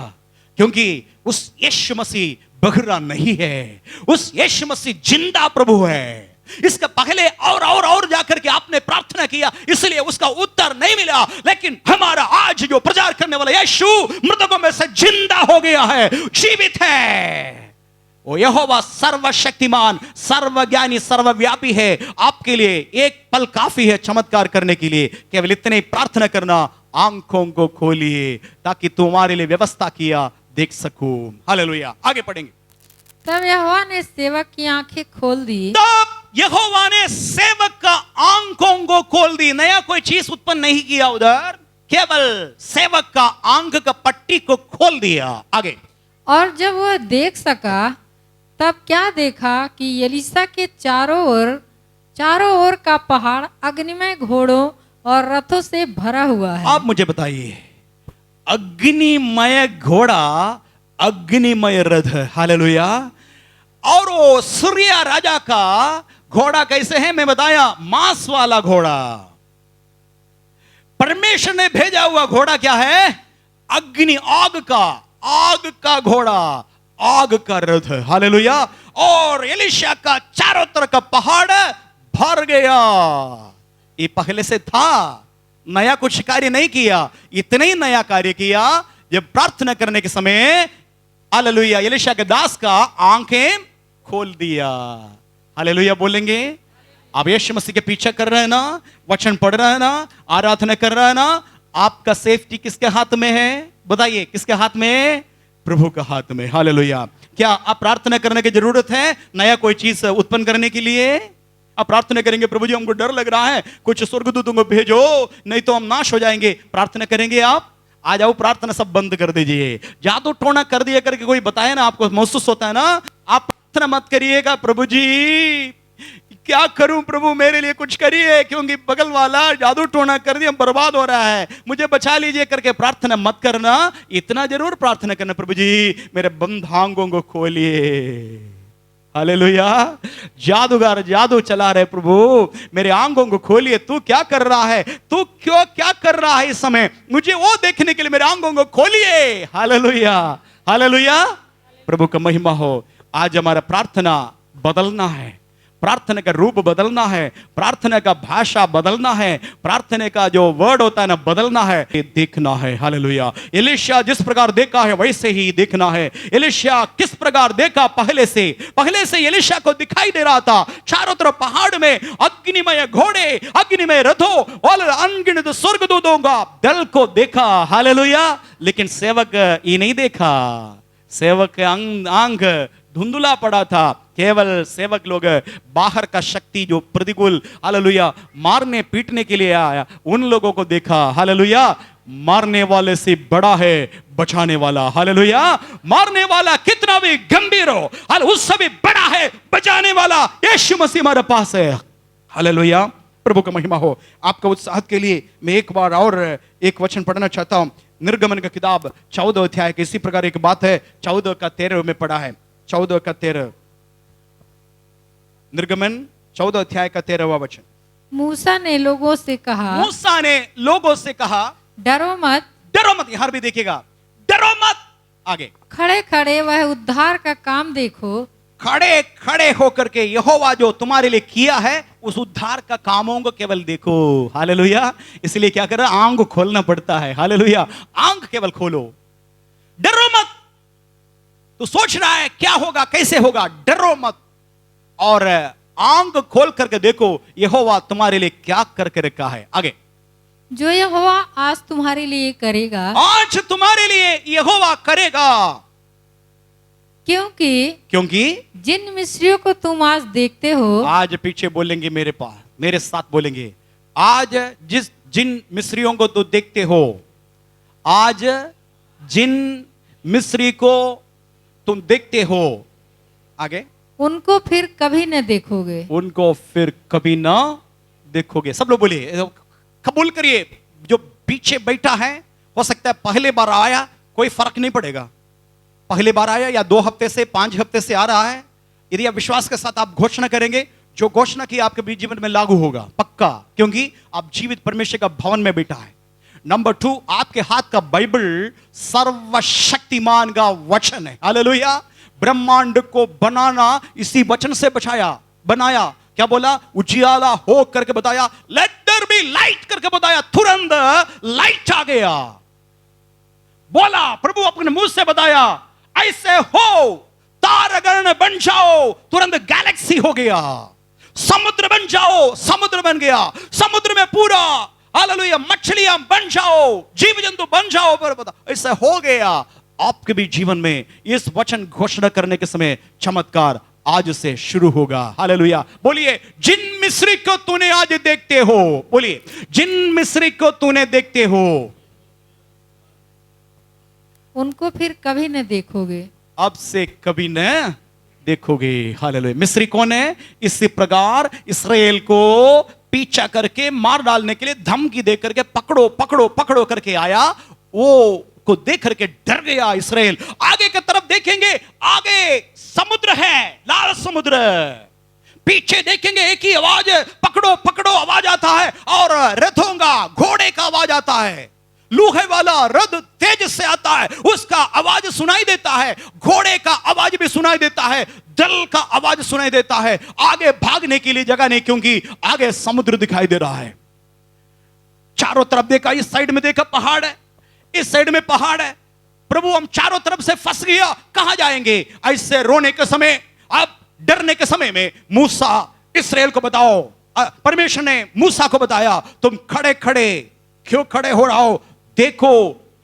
क्योंकि उस यीशु मसीह बहरा नहीं है, उस यीशु मसीह जिंदा प्रभु है। इसके पहले और जाकर के आपने प्रार्थना किया, इसलिए उसका उत्तर नहीं मिला। लेकिन हमारा आज जो प्रचार करने वाला यीशु मृतकों में से जिंदा हो गया है, जीवित है। वो यहोवा सर्वशक्तिमान, सर्वज्ञानी, सर्वव्यापी है। आपके लिए एक पल काफी है चमत्कार करने के लिए। केवल इतने ही प्रार्थना करना, आंखों को खोलिए ताकि तुम्हारे लिए व्यवस्था किया देख सकूं। हालेलुया। आगे पढ़ेंगे। तब यहोवा ने सेवक की आंखें खोल दी। तब यहोवा ने सेवक का आंखों को खोल दी। नया कोई चीज उत्पन्न नहीं किया उधर, केवल सेवक का आंख का पट्टी को खोल दिया। आगे। और जब वह देख सका तब क्या देखा कि एलीशा के चारों ओर का पहाड़ अग्निमय घोड़ों और रथों से भरा हुआ है। आप मुझे बताइए, अग्निमय घोड़ा, अग्निमय रथ। हालेलुया। और वो सूर्य राजा का घोड़ा कैसे है? मैं बताया, मांस वाला घोड़ा। परमेश्वर ने भेजा हुआ घोड़ा क्या है? अग्नि, आग का घोड़ा, आग का रथ। हालेलुया। और एलीशा का चारों तरफ का पहाड़ भर गया। ये पहले से था, नया कुछ कार्य नहीं किया। इतना ही नया कार्य किया जब प्रार्थना करने के समय हालेलुया एलीशा के दास का आंखें खोल दिया। हालेलुया बोलेंगे। आप यीशु मसीह के पीछे कर रहे हैं ना, वचन पढ़ रहे हैं ना, आराधना कर रहे हैं ना, आपका सेफ्टी किसके हाथ में है? बताइए, किसके हाथ में? प्रभु का हाथ में। हालेलुया। क्या आप प्रार्थना करने की जरूरत है नया कोई चीज उत्पन्न करने के लिए? आप प्रार्थना करेंगे, प्रभु जी हमको डर लग रहा है, कुछ स्वर्गदूतों को भेजो, नहीं तो हम नाश हो जाएंगे। प्रार्थना करेंगे आप? आ जाओ, प्रार्थना सब बंद कर दीजिए। जादू टोना कर दिया करके कोई बताए ना, आपको महसूस होता है ना, आप प्रार्थना मत करिएगा, प्रभु जी क्या करूं प्रभु, मेरे लिए कुछ करिए, क्योंकि बगल वाला जादू टोना कर दिया, बर्बाद हो रहा है, मुझे बचा लीजिए करके प्रार्थना मत करना। इतना जरूर प्रार्थना करना, प्रभु जी मेरे बंद आंखों को खोलिए। हालेलुया। जादूगर जादू चला रहे, प्रभु मेरे आंखों को खोलिए। तू क्या कर रहा है? तू क्या कर रहा है इस समय? मुझे वो देखने के लिए मेरे आंखों को खोलिए। हालेलुया। हालेलुया। प्रभु का महिमा हो। आज हमारा प्रार्थना बदलना है, प्रार्थना का रूप बदलना है, प्रार्थना का भाषा बदलना है, प्रार्थना का जो वर्ड होता है ना बदलना है, देखना है। हालेलुया। एलीशा जिस प्रकार देखा है वैसे ही देखना है। एलीशा किस प्रकार देखा? पहले से एलीशा को दिखाई दे रहा था चारों तरफ पहाड़ में अग्निमय घोड़े, अग्निमय रथों और अनगिनत स्वर्गदूतों का दल को देखा। हालेलुया। लेकिन सेवक ये नहीं देखा। सेवक के आंख धुंधला पड़ा था। केवल सेवक लोग बाहर का शक्ति जो प्रतिकूल हालेलुया मारने पीटने के लिए आया, उन लोगों को देखा। हालेलुया। मारने वाले से बड़ा है बचाने वाला। हालेलुया। मारने वाला कितना भी गंभीर हो, उससे भी बड़ा है बचाने वाला। यीशु मसीह हमारे पास है। हालेलुया। प्रभु का महिमा हो। आपका उत्साह के लिए मैं एक बार और एक वचन पढ़ना चाहता हूं। निर्गमन का किताब 14 अध्याय के इसी प्रकार एक बात है, 14 का 13 में पढ़ा है, 14 का 13, निर्गमन 14 अध्याय का 13वां वचन। मूसा ने लोगों से कहा, मूसा ने लोगों से कहा, डरो मत, डरो मत। यहां भी देखिएगा, डरो मत। आगे, खड़े खड़े वह उद्धार का काम देखो, खड़े खड़े होकर के यहोवा जो तुम्हारे लिए किया है उस उद्धार का कामों को केवल देखो। हालेलुया। इसलिए क्या कर रहा है, आंख खोलना पड़ता है। हालेलुया, आंख केवल खोलो, डरो मत। तो सोच रहा है क्या होगा, कैसे होगा, डरो मत और आंख खोल करके देखो यहोवा तुम्हारे लिए क्या करके रखा है। आगे, जो यहोवा आज तुम्हारे लिए करेगा, आज तुम्हारे लिए यहोवा करेगा, क्योंकि जिन मिस्रियों को तुम आज देखते हो, आज पीछे बोलेंगे मेरे पास, मेरे साथ बोलेंगे, आज जिन मिस्रियों को तुम देखते हो, आज जिन मिस्री को तुम देखते हो, आगे, उनको फिर कभी न देखोगे, उनको फिर कभी ना देखोगे। सब लोग बोलिए, कबूल करिए। जो पीछे बैठा है हो सकता है पहले बार आया, कोई फर्क नहीं पड़ेगा, पहले बार आया या 2 हफ्ते से 5 हफ्ते से आ रहा है, यदि आप विश्वास के साथ आप घोषणा करेंगे, जो घोषणा की आपके भी जीवन में लागू होगा पक्का, क्योंकि आप जीवित परमेश्वर का भवन में बैठा है। नंबर 2, आपके हाथ का बाइबल सर्वशक्तिमान का वचन है। हालेलुया। ब्रह्मांड को बनाना इसी वचन से बनाया। क्या बोला, उजियाला हो करके बताया, लेट देयर बी लाइट करके बताया, तुरंत लाइट आ गया। बोला प्रभु अपने मुंह से बताया, ऐसे हो, तारागण बन जाओ, तुरंत गैलेक्सी हो गया। समुद्र बन जाओ, समुद्र बन गया। समुद्र में पूरा, हालेलुया, मछलियां बन जाओ, जीव जंतु बन जाओ, पर बता ऐसा हो गया। आपके भी जीवन में इस वचन घोषणा करने के समय चमत्कार आज से शुरू होगा। हालेलुया। बोलिए, जिन मिस्री को तूने आज देखते हो, बोलिए, जिन मिस्री को तूने देखते हो, उनको फिर कभी न देखोगे, अब से कभी न देखोगे। हालेलुया। मिस्री कौन है? इसी प्रकार इस्राएल को पीछा करके मार डालने के लिए धमकी दे करके पकड़ो पकड़ो पकड़ो करके आया, वो को देख करके डर गया इस्राएल। आगे की तरफ देखेंगे, आगे समुद्र है, लाल समुद्र। पीछे देखेंगे एक ही आवाज, पकड़ो पकड़ो आवाज आता है, और रथों का, घोड़े का आवाज आता है। लूहे वाला रथ तेज से आता है, उसका आवाज सुनाई देता है, घोड़े का आवाज भी सुनाई देता है, दल का आवाज सुनाई देता है। आगे भागने के लिए जगह नहीं, क्योंकि आगे समुद्र दिखाई दे रहा है। चारों तरफ देखा, इस साइड में देखा पहाड़ है, इस साइड में पहाड़ है। प्रभु हम चारों तरफ से फंस गया, कहां जाएंगे? ऐसे रोने के समय, अब डरने के समय में मूसा इस्राएल को बताओ, परमेश्वर ने मूसा को बताया, तुम खड़े खड़े क्यों खड़े हो रहा हो? देखो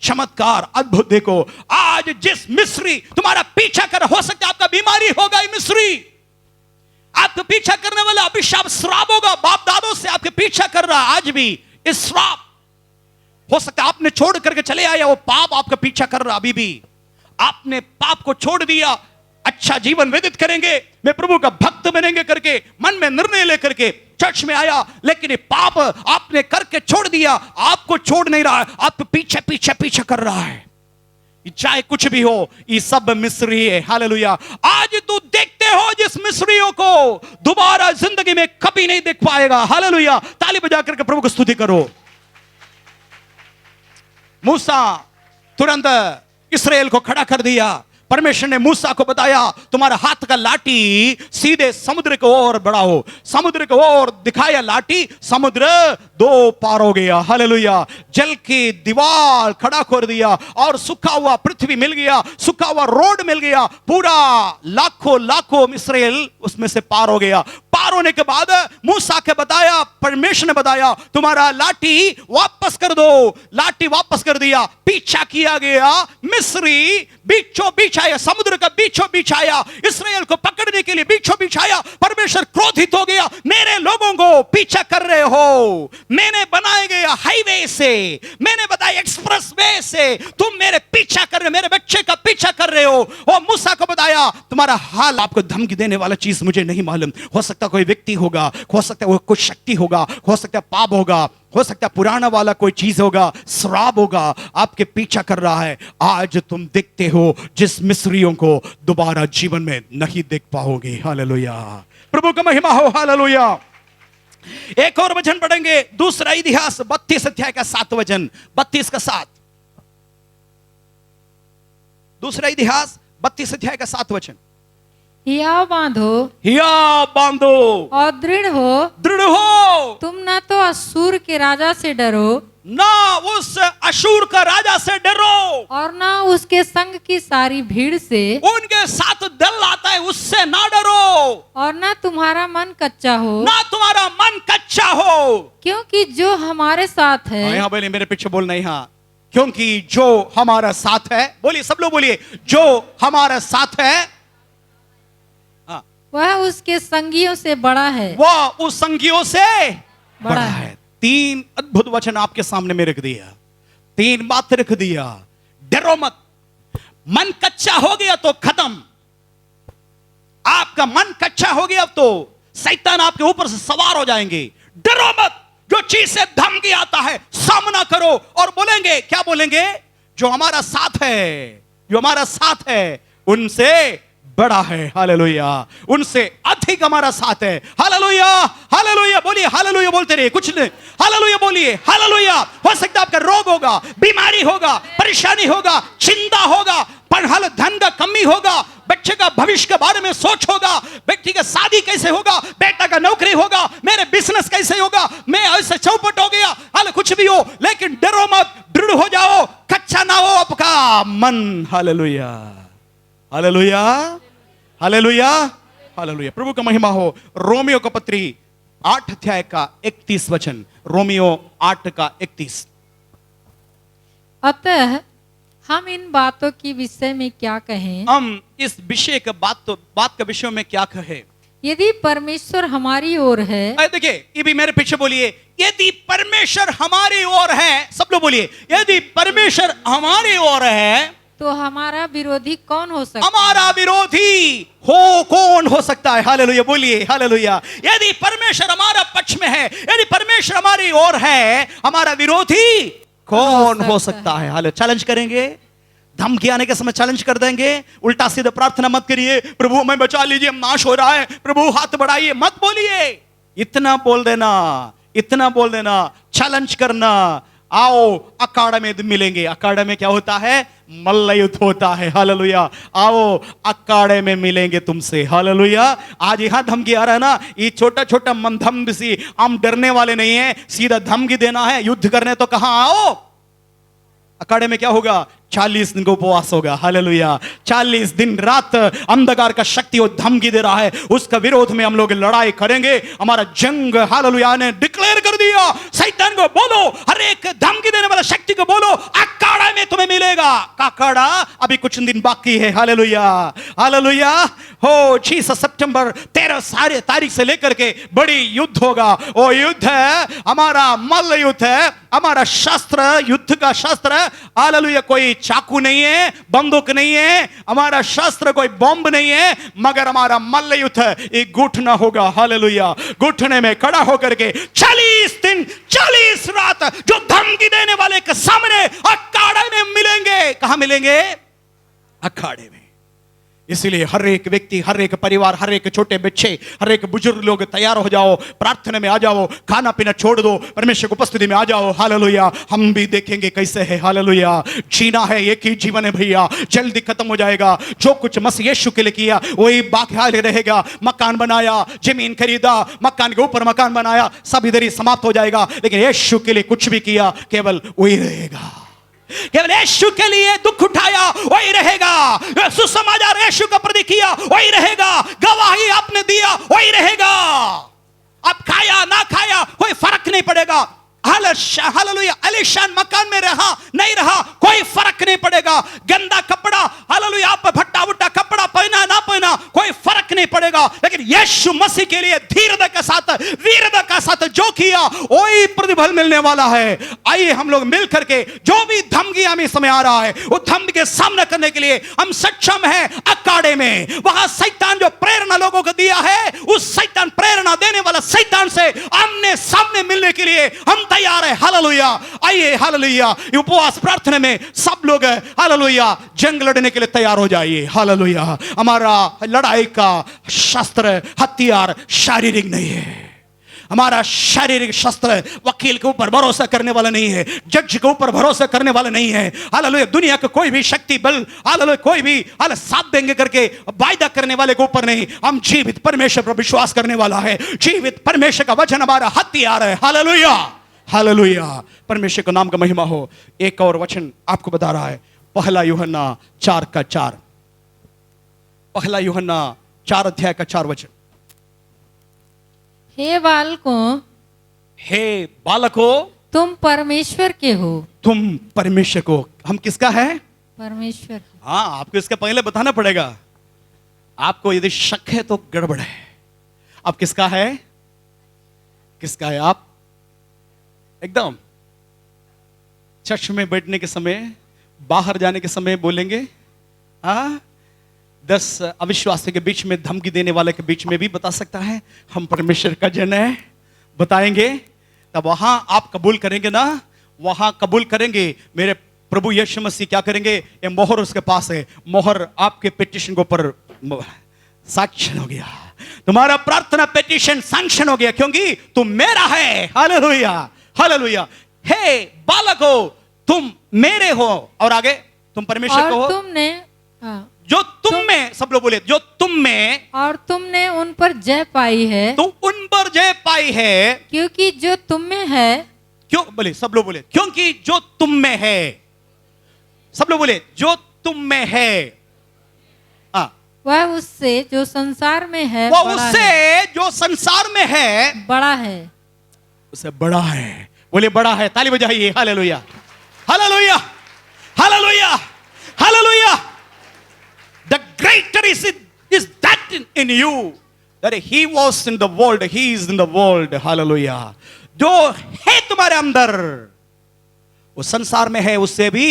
चमत्कार, अद्भुत देखो। आज जिस मिस्री तुम्हारा पीछा कर, हो सकता है आपका बीमारी होगा, मिस्री आपका पीछा करने वाला अभिशाप श्राप होगा, बाप दादों से आपके पीछा कर रहा है। आज भी इस श्राप, हो सकता है आपने छोड़ करके चले आए, वो पाप आपका पीछा कर रहा, अभी भी आपने पाप को छोड़ दिया, अच्छा जीवन व्यतीत करेंगे, मैं प्रभु का भक्त बनेंगे करके मन में निर्णय लेकर के चर्च में आया, लेकिन ये पाप आपने करके छोड़ दिया, आपको छोड़ नहीं रहा है, आप पीछे पीछे पीछे कर रहा है। चाहे कुछ भी हो, ये सब मिस्री है। हालेलुया। आज तू देखते हो जिस मिस्रियों को दोबारा जिंदगी में कभी नहीं देख पाएगा। हालेलुया। ताली बजा करके प्रभु को स्तुति करो। मूसा तुरंत इस्राएल को खड़ा कर दिया। परमेश्वर ने मूसा को बताया, तुम्हारा हाथ का लाठी सीधे समुद्र को ओर बढ़ाओ। समुद्र को ओर दिखाया लाठी, समुद्र 2 पार हो गया। हालेलुया। जल की दीवार खड़ा कर दिया, और सूखा हुआ पृथ्वी मिल गया, सूखा हुआ रोड मिल गया, पूरा लाखों लाखों इस्राएल उसमें से पार हो गया। पार होने के बाद मूसा के बताया, परमेश्वर ने बताया, तुम्हारा लाठी वापस कर दो। लाठी वापस कर दिया, पीछा किया गया। मिस्री बीचों बीच आया, समुद्र का बीचों बीच आया, इस्राएल को पकड़ने के लिए बीचों बीच आया। परमेश्वर क्रोधित हो गया, मेरे लोगों को पीछा कर रहे हो, मैंने बनाए गए हाईवे से, मैंने बताया एक्सप्रेस वे से तुम मेरे पीछा कर रहे हो, मेरे बच्चे का पीछा कर रहे हो। वो मूसा को बताया तुम्हारा हाल, आपको धमकी देने वाला चीज मुझे नहीं मालूम, हो सकता कोई व्यक्ति होगा, हो सकता है वो कुछ शक्ति होगा, हो सकता है पाप होगा, हो सकता है पुराना वाला कोई चीज होगा, श्राप होगा, आपके पीछा कर रहा है। आज तुम देखते हो जिस मिस्रियों को दोबारा जीवन में नहीं देख पाओगे। हालेलुया, प्रभु का महिमा हो। हालेलुया। एक और वचन पढ़ेंगे, दूसरा इतिहास 32 अध्याय का 7 वचन, 32 का 7। दूसरा इतिहास 32 अध्याय का 7 वचन। हियाव बांधो, हिया बांधो और दृढ़ हो, दृढ़ हो, तुम न तो असूर के राजा से डरो, ना उस अशूर का राजा से डरो, और न उसके संग की सारी भीड़ से, उनके साथ दल आता है उससे ना डरो, और न तुम्हारा मन कच्चा हो, ना तुम्हारा मन कच्चा हो। क्योंकि जो हमारे साथ है, यहां बोलिए, मेरे पीछे बोलना, यहां, क्योंकि जो हमारा साथ है, बोलिए सब लोग बोलिए, जो हमारा साथ है वह उसके संगियों से बड़ा है, वह उस संगियों से बड़ा बड़ा है। 3 अद्भुत वचन आपके सामने में रख दिया, 3 बात रख दिया। डरो मत, मन कच्चा हो गया तो खत्म, आपका मन कच्चा हो गया तो शैतान आपके ऊपर से सवार हो जाएंगे। डरो मत, जो चीज से धमकी आता है सामना करो और बोलेंगे, क्या बोलेंगे? जो हमारा साथ है, जो हमारा साथ है उनसे बड़ा है। हालेलुया, उनसे अधिक हमारा साथ है। हालेलुया, हालेलुया बोलिए, हालेलुया बोलते रहिए, कुछ नहीं, हालेलुया बोलिए, हालेलुया। हो सकता है आपका रोग होगा, बीमारी होगा, परेशानी होगा, चिंता होगा, पढ़ाई धन का कमी होगा, बच्चे का भविष्य के बारे में सोच होगा, व्यक्ति का शादी कैसे होगा, बेटा का नौकरी होगा, मेरे बिजनेस कैसे होगा, मैं ऐसे चौपट हो गया, हाल कुछ भी हो, लेकिन डरो मत, दृढ़ हो जाओ, कच्चा ना हो आपका मन। हालेलुया, हालेलुया, हालेलुया, हालेलुया, प्रभु का महिमा हो। रोमियो का पत्री 8 अध्याय का 31 वचन, रोमियो 8 का 31। अतः हम इन बातों की विषय में क्या कहें? हम इस विषय का बात के विषय में क्या कहे? यदि परमेश्वर हमारी ओर है, देखिए, ये भी मेरे पीछे बोलिए, यदि परमेश्वर हमारी ओर है, सब लोग बोलिए, यदि परमेश्वर हमारी ओर है तो हमारा विरोधी कौन हो सकता है? हमारा विरोधी हो कौन हो सकता है? हालेलुया बोलिए, हालेलुया। यदि परमेश्वर हमारा पक्ष में है, यदि परमेश्वर हमारी ओर है, हमारा विरोधी कौन हो सकता है? हालेलुया। चैलेंज करेंगे, धमकी आने के समय चैलेंज कर देंगे। उल्टा सीधा प्रार्थना मत करिए, प्रभु हमें बचा लीजिए, नाश हो रहा है, प्रभु हाथ बढ़ाइए, मत बोलिए। इतना बोल देना, इतना बोल देना, चैलेंज करना। आओ अखाड़ा में मिलेंगे। अखाड़े में क्या होता है? मल्ल युद्ध होता है। हालेलुया। आओ अखाड़े में मिलेंगे तुमसे। हालेलुया। आज यहां धमकी आ रहा है ना, ये छोटा छोटा मंधम सी, हम डरने वाले नहीं है, सीधा धमकी देना है, युद्ध करने तो कहां आओ। अखाड़े में क्या होगा? 40 दिन का उपवास होगा। हालेलुया। 40 दिन रात अंधकार का शक्ति वो धमकी दे रहा है, उसका विरोध में हम लोग लड़ाई करेंगे। हमारा जंग, हालेलुया, ने डिक्लेयर कर दिया। शैतान को बोलो, हर एक धमकी देने वाला शक्ति को बोलो, अखाड़ा में तुम्हें मिलेगा। अखाड़ा अभी कुछ दिन बाकी है। Hallelujah, hallelujah. हो 6 सितंबर 13 तारीख से लेकर के बड़ी युद्ध होगा। वो युद्ध है हमारा मल्ल युद्ध है, हमारा शस्त्र, युद्ध का शस्त्र। हालेलुया। कोई चाकू नहीं है, बंदूक नहीं है, हमारा शस्त्र कोई बॉम्ब नहीं है, मगर हमारा मल्ल युद्ध है, एक घुटना होगा। हालेलुया। घुटने में खड़ा होकर के 40 दिन 40 रात जो धमकी देने वाले के सामने अखाड़े में मिलेंगे। कहां मिलेंगे? अखाड़े में। इसलिए हर एक व्यक्ति, हर एक परिवार, हर एक छोटे बच्चे, हर एक बुजुर्ग लोग तैयार हो जाओ, प्रार्थना में आ जाओ, खाना पीना छोड़ दो, परमेश्वर की उपस्थिति में आ जाओ। हालेलुया। हम भी देखेंगे कैसे है। हालेलुया। जीना है, एक ही जीवन है भैया, जल्दी खत्म हो जाएगा। जो कुछ मसीह यीशु के लिए किया वही बाकी रहेगा। मकान बनाया, जमीन खरीदा, मकान के ऊपर मकान बनाया, सब इधर ही समाप्त हो जाएगा। लेकिन यीशु के लिए कुछ भी किया केवल वही रहेगा। केवल यीशु के लिए दुख उठाया वही रहेगा। सुसमाचार यीशु का प्रति किया वही रहेगा। गवाही आपने दिया वही रहेगा। अब खाया ना खाया कोई फर्क नहीं पड़ेगा। हालेलुया, आलीशान मकान में रहा नहीं रहा कोई फर्क नहीं पड़ेगा। गंदा कपड़ा, हालेलुया, आप भट्टा वट्टा कपड़ा पहना ना पहना कोई फर्क नहीं पड़ेगा, लेकिन यीशु मसीह के लिए धीरता के साथ, वीरता के साथ जो किया वही प्रतिफल मिलने वाला है। आइए हम लोग मिल करके जो भी धमकी हमें समय आ रहा है वो धमकी के सामना करने के लिए हम सक्षम हैं। अखाड़े में वहां शैतान जो प्रेरणा लोगों को दिया है, उस शैतान प्रेरणा देने वाला शैतान से आमने सामने मिलने के लिए हम तैयार हैं। हालेलुया, आइए हालेलुया, उपवास प्रार्थना में सब लोग हालेलुया जंग लड़ने के लिए तैयार हो जाइए। हालेलुया, हमारा लड़ाई का शस्त्र हथियार शारीरिक नहीं है। हमारा शारीरिक शस्त्र वकील के ऊपर भरोसा करने वाला नहीं है, जज के ऊपर भरोसा करने वाला नहीं है। हालेलुया, दुनिया का कोई भी शक्ति बल, हालेलुया, कोई भी साथ देंगे करके वायदा करने वाले के ऊपर नहीं, हम जीवित परमेश्वर पर विश्वास करने वाला है। जीवित परमेश्वर का वचन हमारा हथियार है। हालेलुया, हालेलुया, परमेश्वर का नाम का महिमा हो। एक और वचन आपको बता रहा है, पहला यूहन्ना 4:4, पहला यूहन्ना 4 अध्याय का 4 वचन। हे बालकों, हे बालकों, तुम परमेश्वर के हो। तुम परमेश्वर को, हम किसका है? परमेश्वर। हाँ, आपको इसका पहले बताना पड़ेगा। आपको यदि शक है तो गड़बड़ है। आप किसका है? किसका है आप? एकदम चर्च में बैठने के समय, बाहर जाने के समय बोलेंगे, हाँ, 10 अविश्वासियों के बीच में, धमकी देने वाले के बीच में भी बता सकता है हम परमेश्वर का जन है, बताएंगे। तब वहां आप कबूल करेंगे ना, वहां कबूल करेंगे। मेरे प्रभु यीशु मसीह क्या करेंगे? ये मोहर उसके पास है, मोहर आपके पिटिशन के ऊपर सैंक्शन हो गया, तुम्हारा प्रार्थना पिटिशन सैंक्शन हो गया, क्योंकि तुम मेरा है। Hallelujah, hallelujah. हे बालको, तुम मेरे हो, और आगे तुम परमेश्वर को हो। तुमने जो तुम में, सब लोग बोले, जो तुम में, और तुमने उन पर जय पाई है। तो उन पर जय पाई है, क्योंकि जो तुम में है, क्यों बोले, सब लोग बोले, क्योंकि जो तुम में है। सब लोग बोले, जो तुम में है, वह उससे जो संसार में है, वो उससे जो संसार में है बड़ा है। उससे बड़ा है। बोले बड़ा है, ताली बजाइए। Hallelujah, hallelujah, hallelujah, hallelujah. The greater is that in you that he was in the world, he is in the world. Hallelujah. जो है तुम्हारे अंदर वो संसार में है, उससे भी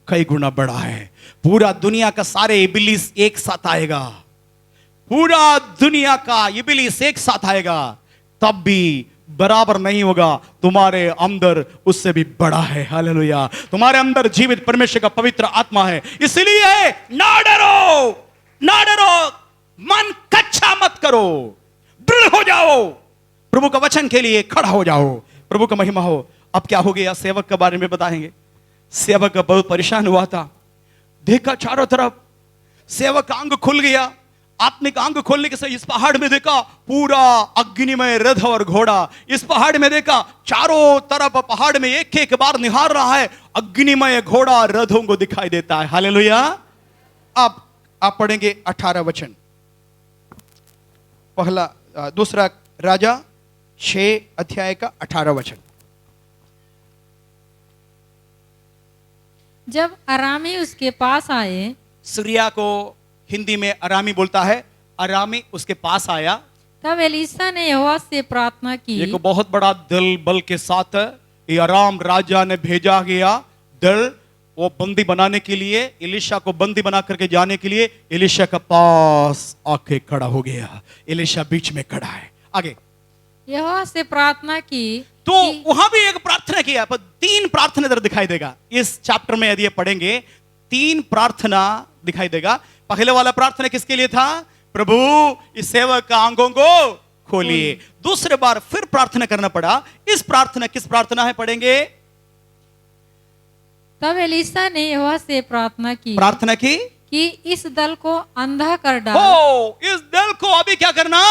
कई गुना बड़ा है। पूरा दुनिया का सारे इब्लीस एक साथ आएगा, पूरा दुनिया का इब्लीस एक साथ आएगा, तब भी बराबर नहीं होगा। तुम्हारे अंदर उससे भी बड़ा है। हालेलुया, तुम्हारे अंदर जीवित परमेश्वर का पवित्र आत्मा है। इसलिए ना डरो, ना डरो, मन कच्चा मत करो, दृढ़ हो जाओ, प्रभु का वचन के लिए खड़ा हो जाओ। प्रभु का महिमा हो। अब क्या हो गया, सेवक के बारे में बताएंगे। सेवक बहुत परेशान हुआ था, देखा चारों तरफ, सेवक का अंग खुल गया। आत्मिक अंग खोलने के साथ इस पहाड़ में देखा पूरा अग्निमय रथ और घोड़ा। इस पहाड़ में देखा चारों तरफ, पहाड़ में एक एक बार निहार रहा है, अग्निमय घोड़ा रथों को दिखाई देता है। हालेलुया। अब आप पढ़ेंगे 18 वचन, पहला दूसरा राजा 6 अध्याय का 18 वचन। जब अरामी उसके पास आए, सीरिया को हिंदी में अरामी बोलता है, अरामी उसके पास आया, तब एलीशा ने यहोवा से प्रार्थना की। एक बहुत बड़ा दल बल के साथ ये अराम राजा ने भेजा गया दल, वो बंदी बनाने के लिए, एलीशा को बंदी बना करके जाने के लिए एलीशा के पास आके खड़ा हो गया। एलीशा बीच में खड़ा है। आगे यहोवा से प्रार्थना की तो वहां भी एक प्रार्थना किया, पर 3 प्रार्थना इधर दिखाई देगा इस चैप्टर में। यदि पढ़ेंगे 3 प्रार्थना दिखाई देगा। पहले वाला प्रार्थना किसके लिए था? प्रभु इस सेवक का आंखों को खोलिए। दूसरे बार फिर प्रार्थना करना पड़ा। इस प्रार्थना किस प्रार्थना है, पढ़ेंगे। तब एलीशा ने यहोवा से प्रार्थना की, कि इस दल को अंधा कर डाल। ओ, इस दल को अभी क्या करना?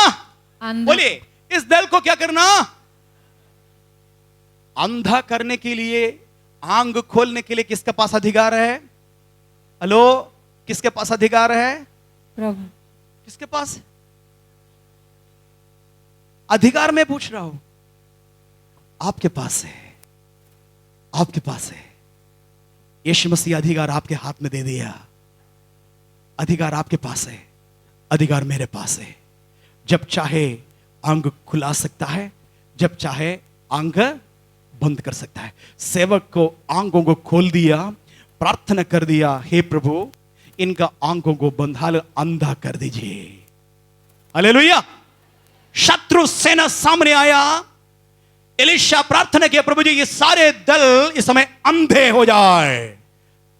अंधा। बोलिए, इस दल को क्या करना? अंधा करने के लिए, आंख खोलने के लिए किसके पास अधिकार है? हेलो, किसके पास अधिकार है? प्रभु। किसके पास अधिकार? मैं पूछ रहा हूं, आपके पास है। आपके पास है। यीशु मसीह अधिकार आपके हाथ में दे दिया। अधिकार आपके पास है, अधिकार मेरे पास है। जब चाहे अंग खुला सकता है, जब चाहे अंग बंद कर सकता है। सेवक को आंखों को खोल दिया, प्रार्थना कर दिया, हे प्रभु इनका आंखों को बंधा अंधा कर दीजिए। हालेलुया। शत्रु सेना सामने आया, एलीशा प्रार्थना किया, प्रभु जी ये सारे दल इस समय अंधे हो जाए।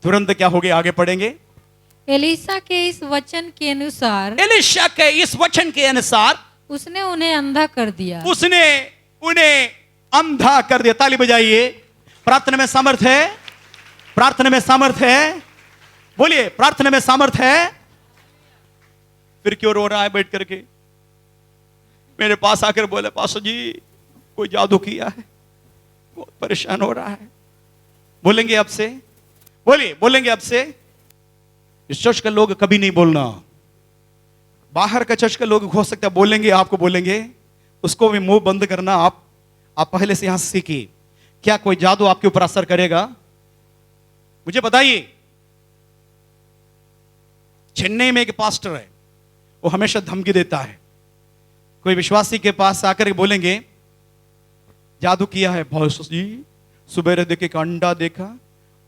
तुरंत क्या हो गया, आगे पढ़ेंगे। एलीशा के इस वचन के अनुसार, एलीशा के इस वचन के अनुसार उसने उन्हें अंधा कर दिया। उसने उन्हें अंधा कर दिया। ताली बजाइए। प्रार्थना में सामर्थ है, प्रार्थना में सामर्थ है। बोलिए, प्रार्थना में सामर्थ है। फिर क्यों रो रहा है बैठ करके? मेरे पास आकर बोले, पास्टर जी कोई जादू किया है, बहुत परेशान हो रहा है। बोलेंगे आपसे, बोलिए, बोलेंगे आपसे। इस चर्च का लोग कभी नहीं बोलना, बाहर का चर्च का लोग हो सकता है बोलेंगे, आपको बोलेंगे, उसको भी मुंह बंद करना। आप पहले से यहां सीखिए। क्या कोई जादू आपके ऊपर असर करेगा? मुझे बताइए। चेन्नई में एक पास्टर है, वो हमेशा धमकी देता है। कोई विश्वासी के पास आकर बोलेंगे जादू किया है बॉस जी, सुबह देखे एक अंडा देखा,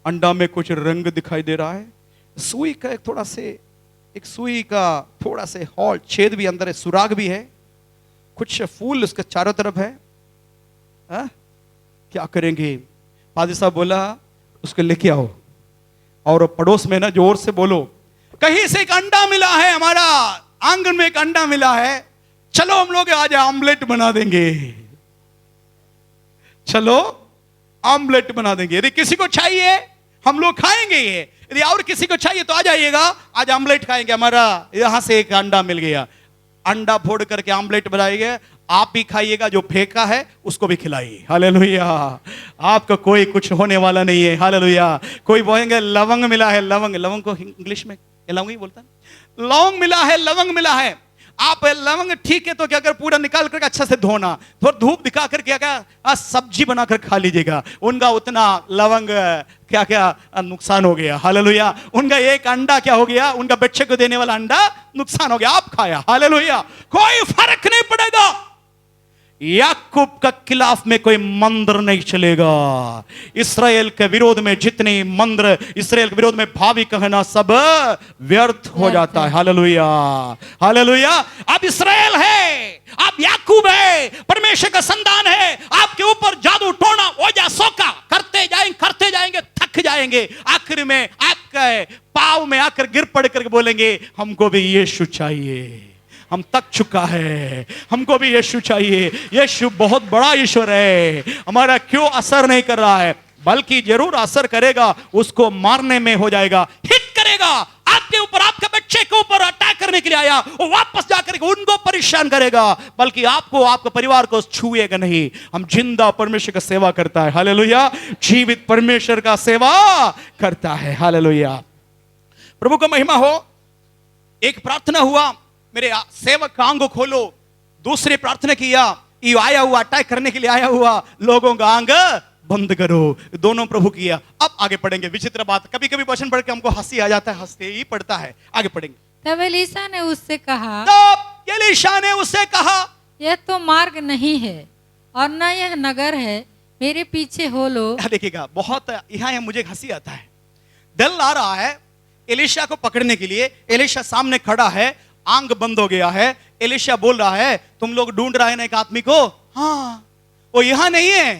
अंडा में कुछ रंग दिखाई दे रहा है, सुई का एक सुई का थोड़ा से हॉल छेद भी अंदर है, सुराग भी है, कुछ फूल उसके चारों तरफ है। क्या करेंगे? पादरी साहब बोला उसको लेके आओ और पड़ोस में ना जोर से बोलो, कहीं से एक अंडा मिला है, हमारा आंगन में एक अंडा मिला है, चलो हम लोग आज ऑमलेट बना देंगे, चलो ऑमलेट बना देंगे। यदि किसी को चाहिए हम लोग खाएंगे ये, यदि और किसी को चाहिए तो आ जाइएगा, आज ऑमलेट खाएंगे, हमारा यहां से एक अंडा मिल गया। अंडा फोड़ करके ऑमलेट बनाएंगे, आप भी खाइएगा, जो फेंका है उसको भी खिलाइए। हालेलुया। आपका कोई कुछ होने वाला नहीं है। हालेलुया। कोई बोलेंगे लवंग मिला है, लवंग को इंग्लिश में लवंग ही बोलता है, लौंग मिला है, लवंग मिला है। आप लवंग ठीक है तो क्या कर, पूरा निकाल करके अच्छा से धोना, थोड़ा धूप दिखा कर क्या सब्जी बनाकर खा लीजिएगा। उनका उतना लवंग क्या क्या नुकसान हो गया। हालेलुया। उनका एक अंडा क्या हो गया, उनका बच्चे को देने वाला अंडा नुकसान हो गया, आप खाया। हालेलुया। कोई फर्क नहीं पड़ेगा। याकूब का खिलाफ में कोई मंत्र नहीं चलेगा। इस्राएल के विरोध में जितने मंत्र, इस्राएल के विरोध में भावी कहना सब व्यर्थ हो जाता है। Hallelujah, hallelujah. आप इस्राएल है, आप याकूब है, परमेश्वर का संतान है। आपके ऊपर जादू टोना ओजा सोका करते जाएंगे, थक जाएंगे, आखिर में आपके पाव में आकर गिर पड़ करके बोलेंगे हमको भी यीशु चाहिए, हम तक चुका है, हमको भी यीशु चाहिए। यीशु बहुत बड़ा ईश्वर है, हमारा क्यों असर नहीं कर रहा है? बल्कि जरूर असर करेगा, उसको मारने में हो जाएगा, हिट करेगा आपके ऊपर, आपके बच्चे के ऊपर अटैक करने के लिए आया, वो वापस जाकर उनको परेशान करेगा, बल्कि आपको, आपके परिवार को छुएगा नहीं। हम जिंदा परमेश्वर का सेवा करता है। हालेलुया। जीवित परमेश्वर का सेवा करता है। हालेलुया। प्रभु का महिमा हो। एक प्रार्थना हुआ, मेरे सेवक का आंख खोलो। दूसरी प्रार्थना किया, ये आया हुआ अटैक करने के लिए आया हुआ लोगों का आंख बंद करो। दोनों प्रभु किया। अब आगे पढ़ेंगे। विचित्र बात, कभी कभी वचन पढ़ के हमको हंसी आ जाता है, हंसते ही पड़ता है। आगे पढ़ेंगे। तब एलीशा ने उससे कहा, यह तो मार्ग नहीं है और न यह नगर है, मेरे पीछे हो लो। देखिएगा, बहुत यहाँ मुझे हंसी आता है। दल आ रहा है एलीशा को पकड़ने के लिए, एलीशा सामने खड़ा है, आंख बंद हो गया है। एलीशा बोल रहा है तुम लोग ढूंढ रहे हैं ना एक आदमी को, हाँ वो यहां नहीं है,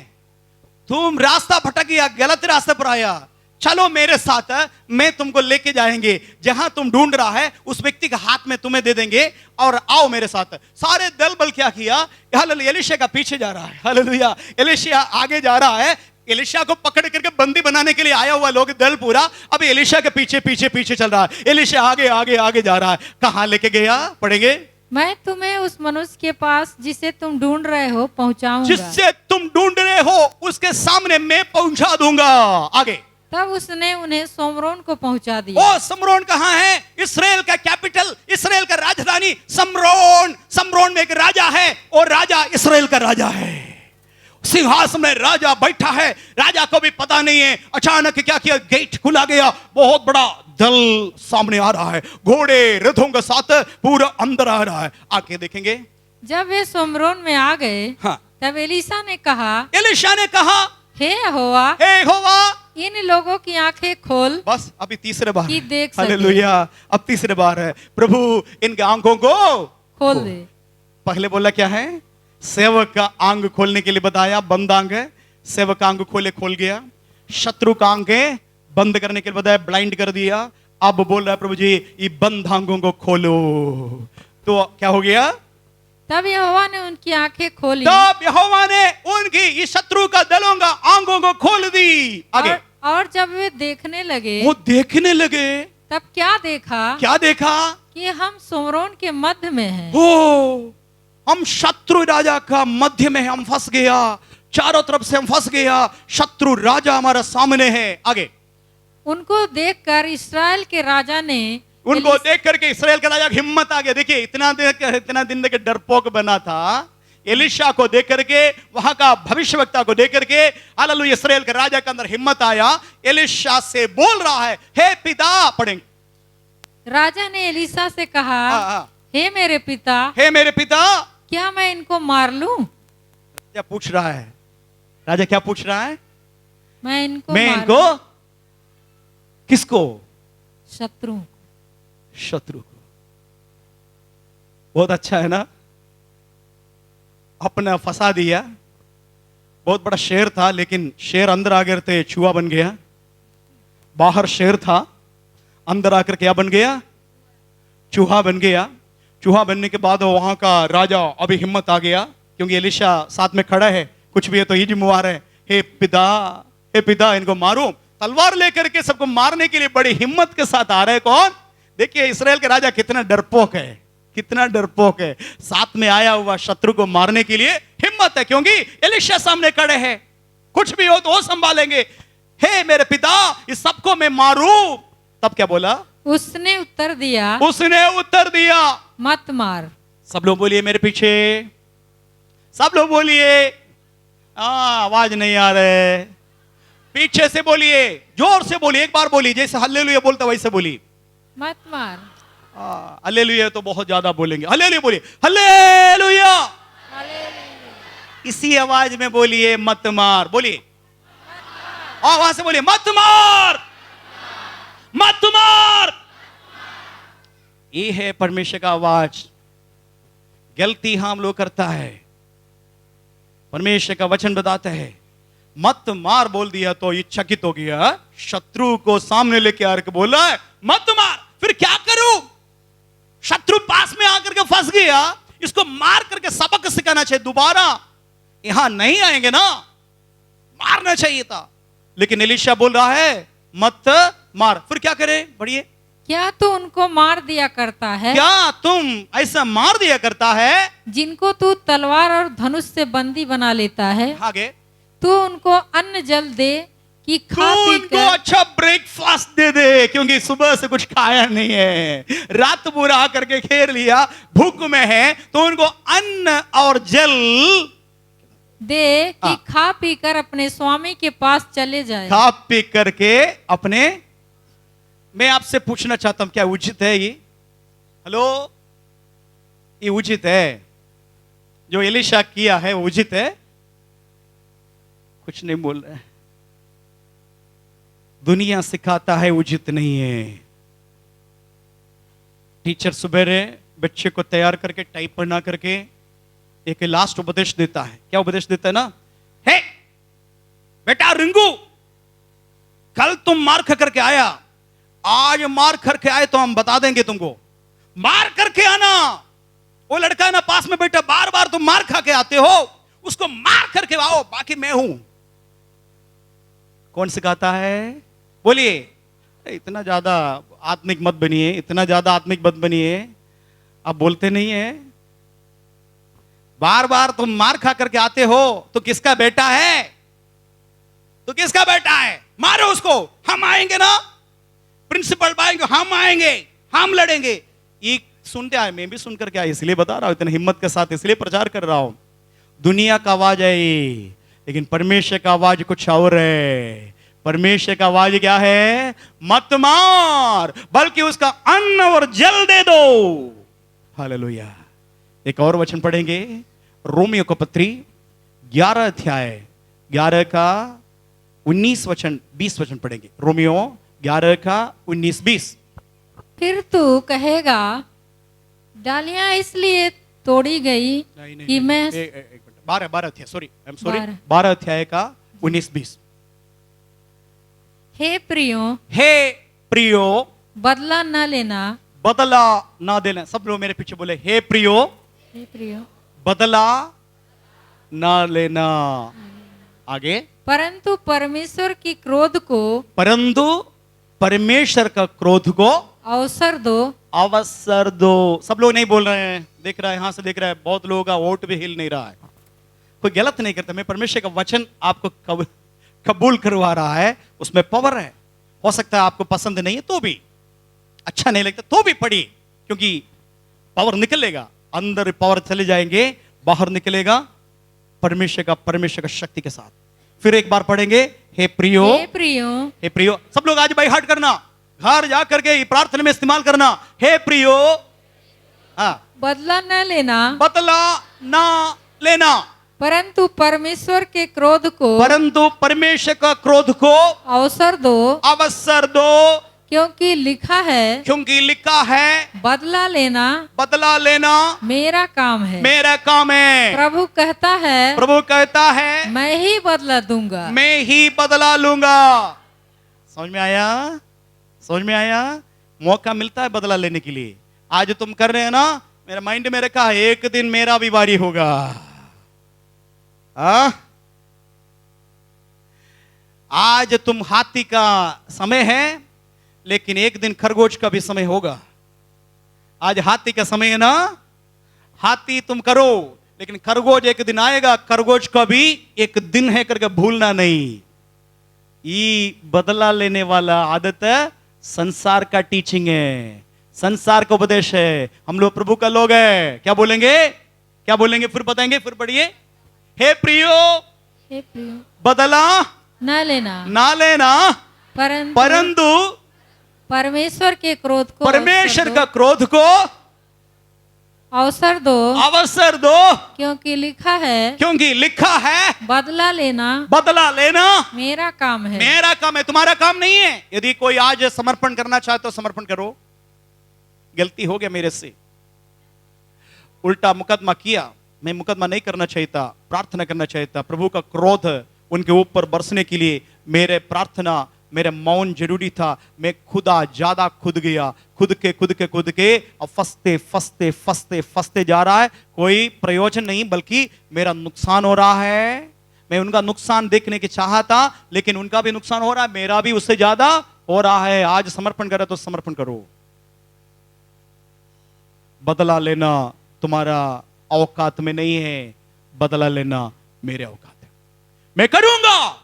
तुम रास्ता भटक गया, गलत रास्ते पर आया, चलो मेरे साथ, मैं तुमको लेके जाएंगे, जहां तुम ढूंढ रहा है उस व्यक्ति के हाथ में तुम्हें दे देंगे और आओ मेरे साथ। सारे दल बल क्या किया, एलीशा का पीछे जा रहा है। हालेलुया। एलीशा आगे जा रहा है, एलीशा को पकड़ करके बंदी बनाने के लिए आया हुआ लोग दल पूरा अब एलीशा के पीछे पीछे पीछे चल रहा है। एलीशा आगे आगे आगे जा रहा है। कहां लेके गया, पढ़ेंगे। मैं तुम्हें उस मनुष्य के पास जिसे तुम ढूंढ रहे हो पहुंचाऊंगा, जिससे तुम ढूंढ रहे हो उसके सामने मैं पहुंचा दूंगा। आगे। तब उसने उन्हें सोमरोन को पहुंचा दिया। ओ समरोन कहां है? इस्राएल का कैपिटल, इस्राएल का राजधानी समरोन। समरोन में एक राजा है और राजा इस्राएल का राजा है। सिंहासन में राजा बैठा है, राजा को भी पता नहीं है। अचानक क्या किया, गेट खुला गया, बहुत बड़ा दल सामने आ रहा है, घोड़े रथों के साथ पूरा अंदर आ रहा है। आके देखेंगे। जब वे सोमरोन में आ गए, हाँ। तब एलीशा ने कहा, एलीशा ने कहा, हे यहोवा, हे यहोवा, इन लोगों की आंखें खोल बस अभी तीसरे बार कि देख सके। हालेलुया, अब तीसरे बार है, प्रभु इनके आंखों को खोल दे। पहले बोला क्या है, सेवक का आंग खोलने के लिए बताया, बंद आंग है, सेवक का आंग खोले, खोल गया। शत्रु का आंखें बंद करने के लिए बताया, ब्लाइंड कर दिया। अब बोल रहा है प्रभु जी ये बंद आंगों को खोलो। तो क्या हो गया, तब यहोवा ने उनकी आंखें खोली तब यहोवा ने उनकी इस शत्रु का दलों का आंगों को खोल दी। आगे और जब वे देखने लगे, वो देखने लगे, तब क्या देखा, क्या देखा कि हम सोमरोन के मध्य में हैं। हो, हम शत्रु राजा का मध्य में हम फंस गया, चारों तरफ से हम फंस गया, शत्रु राजा हमारा सामने है। आगे उनको देखकर इस्राएल के राजा ने, उनको देख करके इस्राएल का राजा की हिम्मत आ गया। देखिए इतना दिन के डरपोक बना था, एलीशा को देख करके, वहां का भविष्यवक्ता को देख करके, हालेलुया, इस्राएल के राजा के अंदर हिम्मत आया। एलीशा से बोल रहा है, हे पिता, पढ़ेंगे। राजा ने एलीशा से कहा, हे मेरे पिता, हे मेरे पिता, क्या मैं इनको मार लूं? क्या पूछ रहा है राजा, क्या पूछ रहा है, मैं इनको किसको, शत्रु शत्रु को। बहुत अच्छा है ना, अपना फंसा दिया। बहुत बड़ा शेर था, लेकिन शेर अंदर आकर थे चूहा बन गया। बाहर शेर था, अंदर आकर क्या बन गया, चूहा बन गया। चूहा बनने के बाद वहां का राजा अभी हिम्मत आ गया, क्योंकि एलीशा साथ में खड़ा है, कुछ भी है तो ये जिम्मेवार है। हे पिता, इनको मारो। तलवार लेकर के सबको मारने के लिए बड़ी हिम्मत के साथ आ रहे कौन, देखिए इस्राएल के राजा कितना डरपोक है, कितना डरपोक है। साथ में आया हुआ शत्रु को मारने के लिए हिम्मत है, क्योंकि एलीशा सामने खड़े हैं, कुछ भी हो तो वो संभालेंगे। हे मेरे पिता, इस सबको मैं मारूं। तब क्या बोला, उसने उत्तर दिया, मत मार। सब लोग बोलिए मेरे पीछे, सब लोग बोलिए। आवाज नहीं आ रहे, पीछे से बोलिए, जोर से बोलिए, एक बार बोलिए, जैसे हल्लेलुया बोलता वैसे बोलिए, मत मार। हल्लेलुया तो बहुत ज्यादा बोलेंगे, हल्लेलुया बोलिए, हल्लेलुया। इसी आवाज में बोलिए, मत मार, बोलिए, और वहां से बोलिए, मत मार, मत मार। ये है परमेश्वर का आवाज। गलती हम लोग करता है, परमेश्वर का वचन बताता है, मत मार बोल दिया तो ये चकित हो गया, शत्रु को सामने लेके आकर बोला है मत मार। फिर क्या करूं, शत्रु पास में आकर के फंस गया, इसको मार करके सबक सिखाना चाहिए, दोबारा यहां नहीं आएंगे ना, मारना चाहिए था। लेकिन एलीशा बोल रहा है मत मार। फिर क्या करें, बढ़िए, क्या तू उनको मार दिया करता है, क्या तुम ऐसा मार दिया करता है जिनको तू तलवार और धनुष से बंदी बना लेता है। आगे, तू उनको अन्न जल दे कि खा पी उनको कर, अच्छा ब्रेकफास्ट दे दे, क्योंकि सुबह से कुछ खाया नहीं है, रात पूरा आकर के खेर लिया, भूख में है, तो उनको अन्न और जल दे कि खा पी कर अपने स्वामी के पास चले जाए। खा पी करके अपने। मैं आपसे पूछना चाहता हूं, क्या उचित है ये, हेलो, ये उचित है जो एलीशा किया है, वो उचित है? कुछ नहीं बोल रहे, दुनिया सिखाता है उचित नहीं है। टीचर सुबह बच्चे को तैयार करके टाइप पढ़ना करके एक लास्ट उपदेश देता है। क्या उपदेश देता है ना, हे बेटा रिंगू, कल तुम मार खा करके आया, आज मार करके आए तो हम बता देंगे तुमको, मार करके आना। वो लड़का ना पास में बैठा, बार बार तुम मार खा के आते हो, उसको मार करके आओ, बाकी मैं हूं। कौन सिखाता है, बोलिए। इतना ज्यादा आत्मिक मत बनिए, इतना ज्यादा आत्मिक मत बनिए, आप बोलते नहीं है। बार बार तुम मार खा करके आते हो तो किसका बेटा है, तो किसका बेटा है, मारो उसको, हम आएंगे ना, प्रिंसिपल आएंगे, हम आएंगे, हम लड़ेंगे। ये सुनते आए, मैं भी सुन करके आया, इसलिए बता रहा हूं, इतनी हिम्मत के साथ इसलिए प्रचार कर रहा हूं। दुनिया का आवाज है ये, लेकिन परमेश्वर का आवाज कुछ और है। परमेश्वर का आवाज क्या है? मत मार, बल्कि उसका अन्न और जल दे दो। हालेलुया। एक और वचन पढ़ेंगे, रोमियो को पत्री 11 अध्याय 11 का 19 वचन 20 वचन पढ़ेंगे। रोमियो 11 का 19-20। फिर तू कहेगा, डालियां इसलिए तोड़ी गई कि मैं 12 अध्याय, सॉरी, आई एम सॉरी, 12 12 अध्याय का 19-20। हे प्रियो बदला न लेना। बदला ना देना। सब लोग मेरे पीछे बोले, हे प्रियो बदला ना लेना। आगे, परंतु परमेश्वर की क्रोध को परंतु परमेश्वर का क्रोध को अवसर दो। अवसर दो। सब लोग नहीं बोल रहे हैं, देख रहा है, यहां से देख रहा है, बहुत लोगों का वोट भी हिल नहीं रहा है। कोई गलत नहीं करता, मैं परमेश्वर का वचन आपको कबूल करवा रहा है, उसमें पावर है। हो सकता है आपको पसंद नहीं है तो भी, अच्छा नहीं लगता तो भी पढ़िए, क्योंकि पावर निकलेगा, अंदर पावर चले जाएंगे, बाहर निकलेगा परमेश्वर का शक्ति के साथ। फिर एक बार पढ़ेंगे, हे प्रियो, हे प्रियो। सब लोग आज बाई हार्ट करना, घर जा करके प्रार्थना में इस्तेमाल करना। हे प्रियो, बदला न लेना, बदला ना लेना, परंतु परमेश्वर के क्रोध को, परंतु परमेश्वर का क्रोध को अवसर दो। अवसर दो, क्योंकि लिखा है, क्योंकि लिखा है, बदला लेना बदला लेना मेरा काम है, मेरा काम है। प्रभु कहता है, प्रभु कहता है, मैं ही बदला दूंगा, मैं ही बदला लूंगा। समझ में आया? समझ में आया? मौका मिलता है बदला लेने के लिए। आज तुम कर रहे हैं ना, मेरा माइंड में रखा है, एक दिन मेरा भी बारी होगा। आज तुम हाथी का समय है, लेकिन एक दिन खरगोश का भी समय होगा। आज हाथी का समय है ना, हाथी तुम करो, लेकिन खरगोश एक दिन आएगा, खरगोश का भी एक दिन है करके भूलना नहीं। ये बदला लेने वाला आदत संसार का टीचिंग है, संसार का उपदेश है। हम लोग प्रभु का लोग है, क्या बोलेंगे? क्या बोलेंगे? फिर बताएंगे, फिर पढ़िए। हे प्रियो, बदला न लेना, ना लेना, परंतु परमेश्वर के क्रोध को, परमेश्वर का क्रोध को अवसर दो। अवसर दो, क्योंकि लिखा है, क्योंकि लिखा है, बदला लेना बदला लेना मेरा काम है। मेरा काम है, तुम्हारा काम नहीं है। यदि कोई आज समर्पण करना चाहे तो समर्पण करो। गलती हो गया मेरे से, उल्टा मुकदमा किया, मैं मुकदमा नहीं करना चाहिए था, प्रार्थना करना चाहिए था। प्रभु का क्रोध उनके ऊपर बरसने के लिए मेरे प्रार्थना, मेरे मौन जरूरी था। मैं ज्यादा खुद गया, खुद के अब फंसते जा रहा है। कोई प्रयोजन नहीं, बल्कि मेरा नुकसान हो रहा है। मैं उनका नुकसान देखने की चाहा था, लेकिन उनका भी नुकसान हो रहा है, मेरा भी उससे ज्यादा हो रहा है। आज समर्पण करो तो समर्पण करो। बदला लेना तुम्हारा औकात में नहीं है, बदला लेना मेरे औकात है। मैं करूंगा,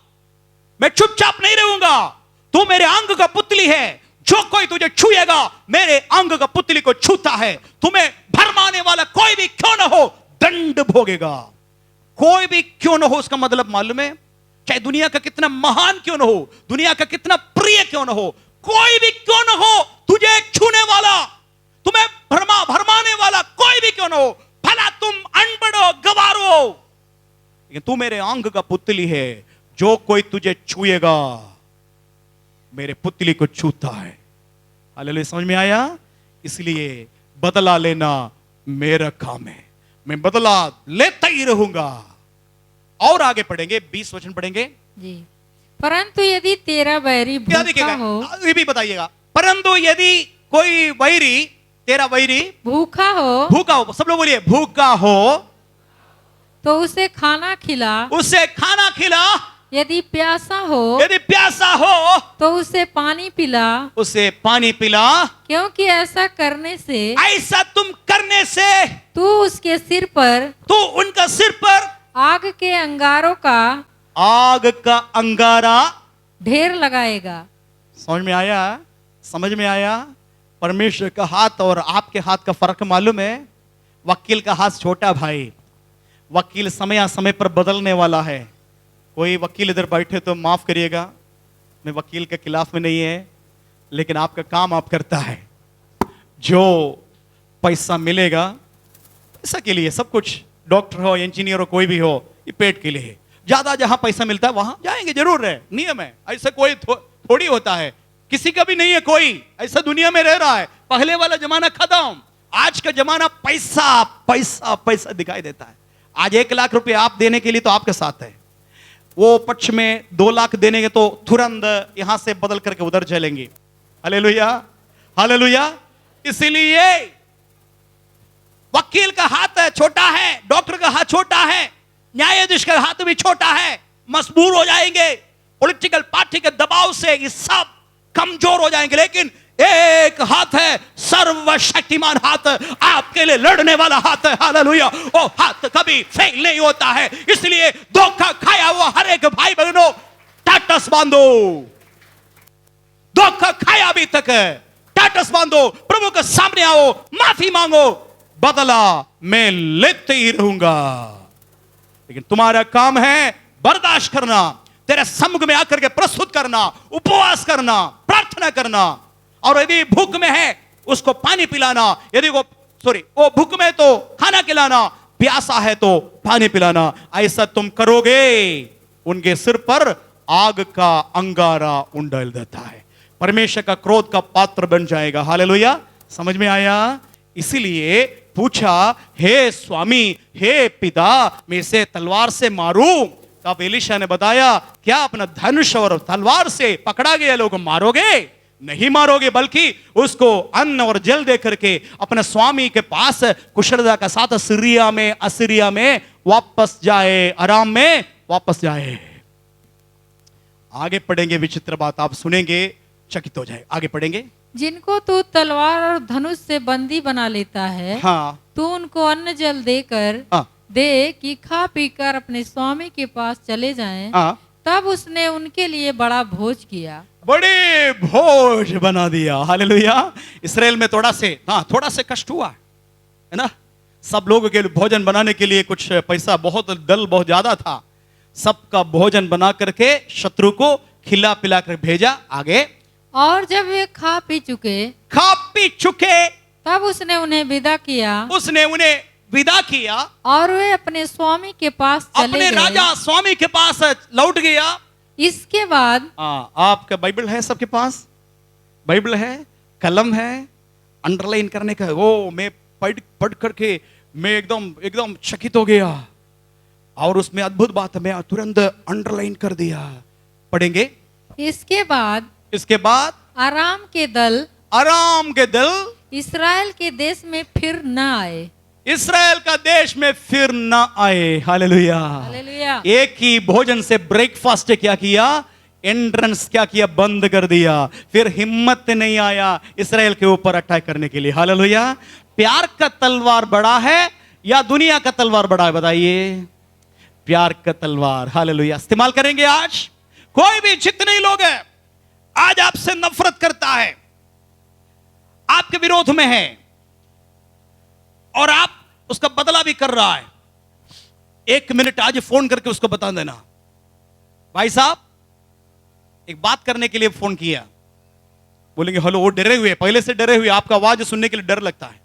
मैं चुपचाप नहीं रहूंगा। तू मेरे अंग का पुतली है, जो कोई तुझे छुएगा मेरे अंग का पुतली को छूता है। तुम्हें भरमाने वाला कोई भी क्यों ना हो, दंड भोगेगा। कोई भी क्यों ना हो, उसका मतलब मालूम है? चाहे दुनिया का कितना महान क्यों ना हो, दुनिया का कितना प्रिय क्यों ना हो, कोई भी क्यों ना हो, तुझे छूने वाला, तुम्हें भरमाने वाला कोई भी क्यों ना हो, भला तुम अनपढ़ हो, गवार हो, लेकिन तू मेरे अंग का पुतली है। जो कोई तुझे छुएगा मेरे पुतली को छूता है। हालेलुया। समझ में आया? इसलिए बदला लेना मेरा काम है, मैं बदला लेता ही रहूंगा। और आगे पढ़ेंगे, 20 वचन पढ़ेंगे जी। परंतु यदि तेरा बैरी भूखा हो, ये भी बताइएगा। परंतु यदि कोई बैरी, तेरा बैरी भूखा हो, सब लोग बोलिए भूखा हो, तो उसे खाना खिला। उसे खाना खिला। यदि प्यासा हो तो उसे पानी पिला। उसे पानी पिला। क्योंकि ऐसा करने से तू उसके सिर पर, तू उनका सिर पर आग के अंगारों का, आग का अंगारा ढेर लगाएगा। समझ में आया? समझ में आया? परमेश्वर का हाथ और आपके हाथ का फर्क मालूम है? वकील का हाथ छोटा भाई, वकील समय समय पर बदलने वाला है। कोई वकील इधर बैठे तो माफ करिएगा, मैं वकील के खिलाफ में नहीं है, लेकिन आपका काम आप करता है। जो पैसा मिलेगा पैसा के लिए, सब कुछ, डॉक्टर हो, इंजीनियर हो, कोई भी हो, ये पेट के लिए है। ज्यादा जहां पैसा मिलता है वहां जाएंगे, जरूर है, नियम है, ऐसा कोई थोड़ी होता है, किसी का भी नहीं है कोई ऐसा दुनिया में रह रहा है। पहले वाला जमाना खत्म, आज का जमाना पैसा पैसा पैसा दिखाई देता है। आज 1 लाख रुपए आप देने के लिए तो आपके साथ है, वो पक्ष में 2 लाख देने के तो तुरंत यहां से बदल करके उधर चलेंगे। Hallelujah, hallelujah. इसीलिए वकील का हाथ छोटा है, डॉक्टर का हाथ छोटा है, न्यायाधीश का हाथ भी छोटा है, मजबूर हो जाएंगे पॉलिटिकल पार्टी के दबाव से, ये सब कमजोर हो जाएंगे। लेकिन एक हाथ है, सर्वशक्तिमान हाथ, आपके लिए लड़ने वाला हाथ है। हालेलुया। वो हाथ कभी फेल नहीं होता है। इसलिए धोखा खाया हुआ हर एक भाई बहनों, टाटस बांधो, धोखा खाया अभी तक है, टाटस बांधो, प्रभु के सामने आओ, माफी मांगो, बदला मैं लेते ही रहूंगा। लेकिन तुम्हारा काम है बर्दाश्त करना, तेरे सम्मुख में आकर के प्रस्तुत करना, उपवास करना, प्रार्थना करना, और यदि भूख में है उसको पानी पिलाना, यदि वो भूख में तो खाना खिलाना, प्यासा है तो पानी पिलाना। ऐसा तुम करोगे, उनके सिर पर आग का अंगारा उंडेल देता है, परमेश्वर का क्रोध का पात्र बन जाएगा। हालेलुया, समझ में आया? इसीलिए पूछा, हे स्वामी, हे पिता, मैं इसे तलवार से मारूं? तब एलीशा ने बताया, क्या अपना धनुष और तलवार से पकड़ा गया लोग मारोगे? नहीं मारोगे, बल्कि उसको अन्न और जल दे करके अपने स्वामी के पास कुशलता के साथ असीरिया में वापस जाए, आराम में वापस जाए। आगे पढ़ेंगे, विचित्र बात आप सुनेंगे, चकित हो जाए। आगे पढ़ेंगे। जिनको तू तलवार और धनुष से बंदी बना लेता है, हाँ, तू उनको अन्न जल देकर दे कि खा पीकर अपने स्वामी के पास चले जाएं। तब उसने उनके लिए बड़ा भोज किया, बड़े भोज बना दिया। हालेलुया। इस्राएल में थोड़ा से कष्ट हुआ है ना, सब लोगों के भोजन बनाने के लिए कुछ पैसा, बहुत दल बहुत ज्यादा था, सबका भोजन बना करके शत्रु को खिला पिला कर भेजा। आगे, और जब वे खा पी चुके तब उसने उन्हें विदा किया, और वे अपने स्वामी के पास चले गए, अपने राजा स्वामी के पास लौट गया। इसके बाद आपका बाइबल है, सबके पास बाइबल है, कलम है, अंडरलाइन करने का। वो मैं पढ़ करके मैं एकदम चकित हो गया, और उसमें अद्भुत बात है, मैं तुरंत अंडरलाइन कर दिया। पढ़ेंगे। इसके बाद आराम के दल इस्राएल के देश में फिर न आए। इस्राएल का देश में फिर न आए। Hallelujah, hallelujah. एक ही भोजन से ब्रेकफास्ट क्या किया, एंट्रेंस क्या किया, बंद कर दिया। फिर हिम्मत नहीं आया इस्राएल के ऊपर अटैक करने के लिए। हालेलुया। प्यार का तलवार बड़ा है या दुनिया का तलवार बड़ा है? बताइए। प्यार का तलवार, हालेलुया, इस्तेमाल करेंगे आज। कोई भी जितने लोग हैं आज आपसे नफरत करता है, आपके विरोध में है, और आप उसका बदला भी कर रहा है, 1 मिनट आज फोन करके उसको बता देना, भाई साहब एक बात करने के लिए फोन किया। बोलेंगे हेलो, वो डरे हुए, पहले से डरे हुए, आपका आवाज सुनने के लिए डर लगता है।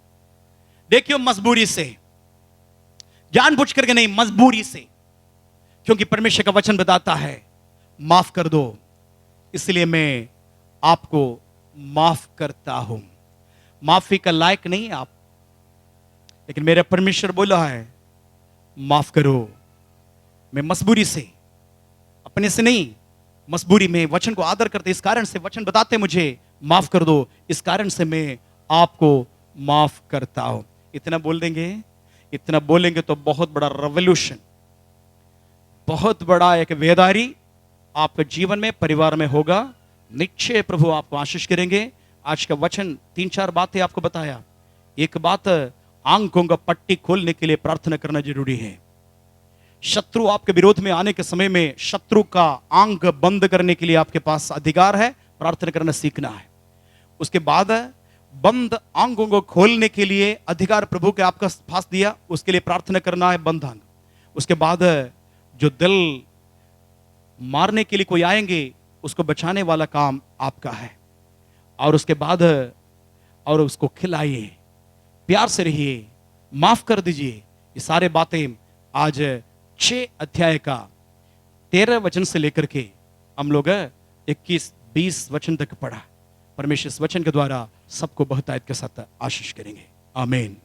देखियो, मजबूरी से, जानबूझ करके नहीं, मजबूरी से, क्योंकि परमेश्वर का वचन बताता है माफ कर दो, इसलिए मैं आपको माफ करता हूं। माफी का लायक नहीं आप, लेकिन मेरा परमेश्वर बोला है माफ करो। मैं मजबूरी से, अपने से नहीं, मजबूरी में वचन को आदर करते, इस कारण से वचन बताते मुझे माफ कर दो, इस कारण से मैं आपको माफ करता हूं। इतना बोल देंगे, इतना बोलेंगे तो बहुत बड़ा रेवोल्यूशन, बहुत बड़ा एक वेदारी आपके जीवन में, परिवार में होगा। निश्चय प्रभु आपको आशीष करेंगे। आज का वचन 3-4 बातें आपको बताया। एक बात, आंखों का पट्टी खोलने के लिए प्रार्थना करना जरूरी है। शत्रु आपके विरोध में आने के समय में शत्रु का आंख बंद करने के लिए आपके पास अधिकार है, प्रार्थना करना सीखना है। उसके बाद बंद आंखों को खोलने के लिए अधिकार प्रभु के आपका पास दिया, उसके लिए प्रार्थना करना है, बंद आंख। उसके बाद जो दिल मारने के लिए कोई आएंगे, उसको बचाने वाला काम आपका है। और उसके बाद और उसको खिलाइए, प्यार से रहिए, माफ कर दीजिए। ये सारे बातें आज 6 अध्याय का 13 वचन से लेकर के हम लोग 21-20 वचन तक पढ़ा। परमेश्वर इस वचन के द्वारा सबको बहुतायत के साथ आशीष करेंगे। आमीन।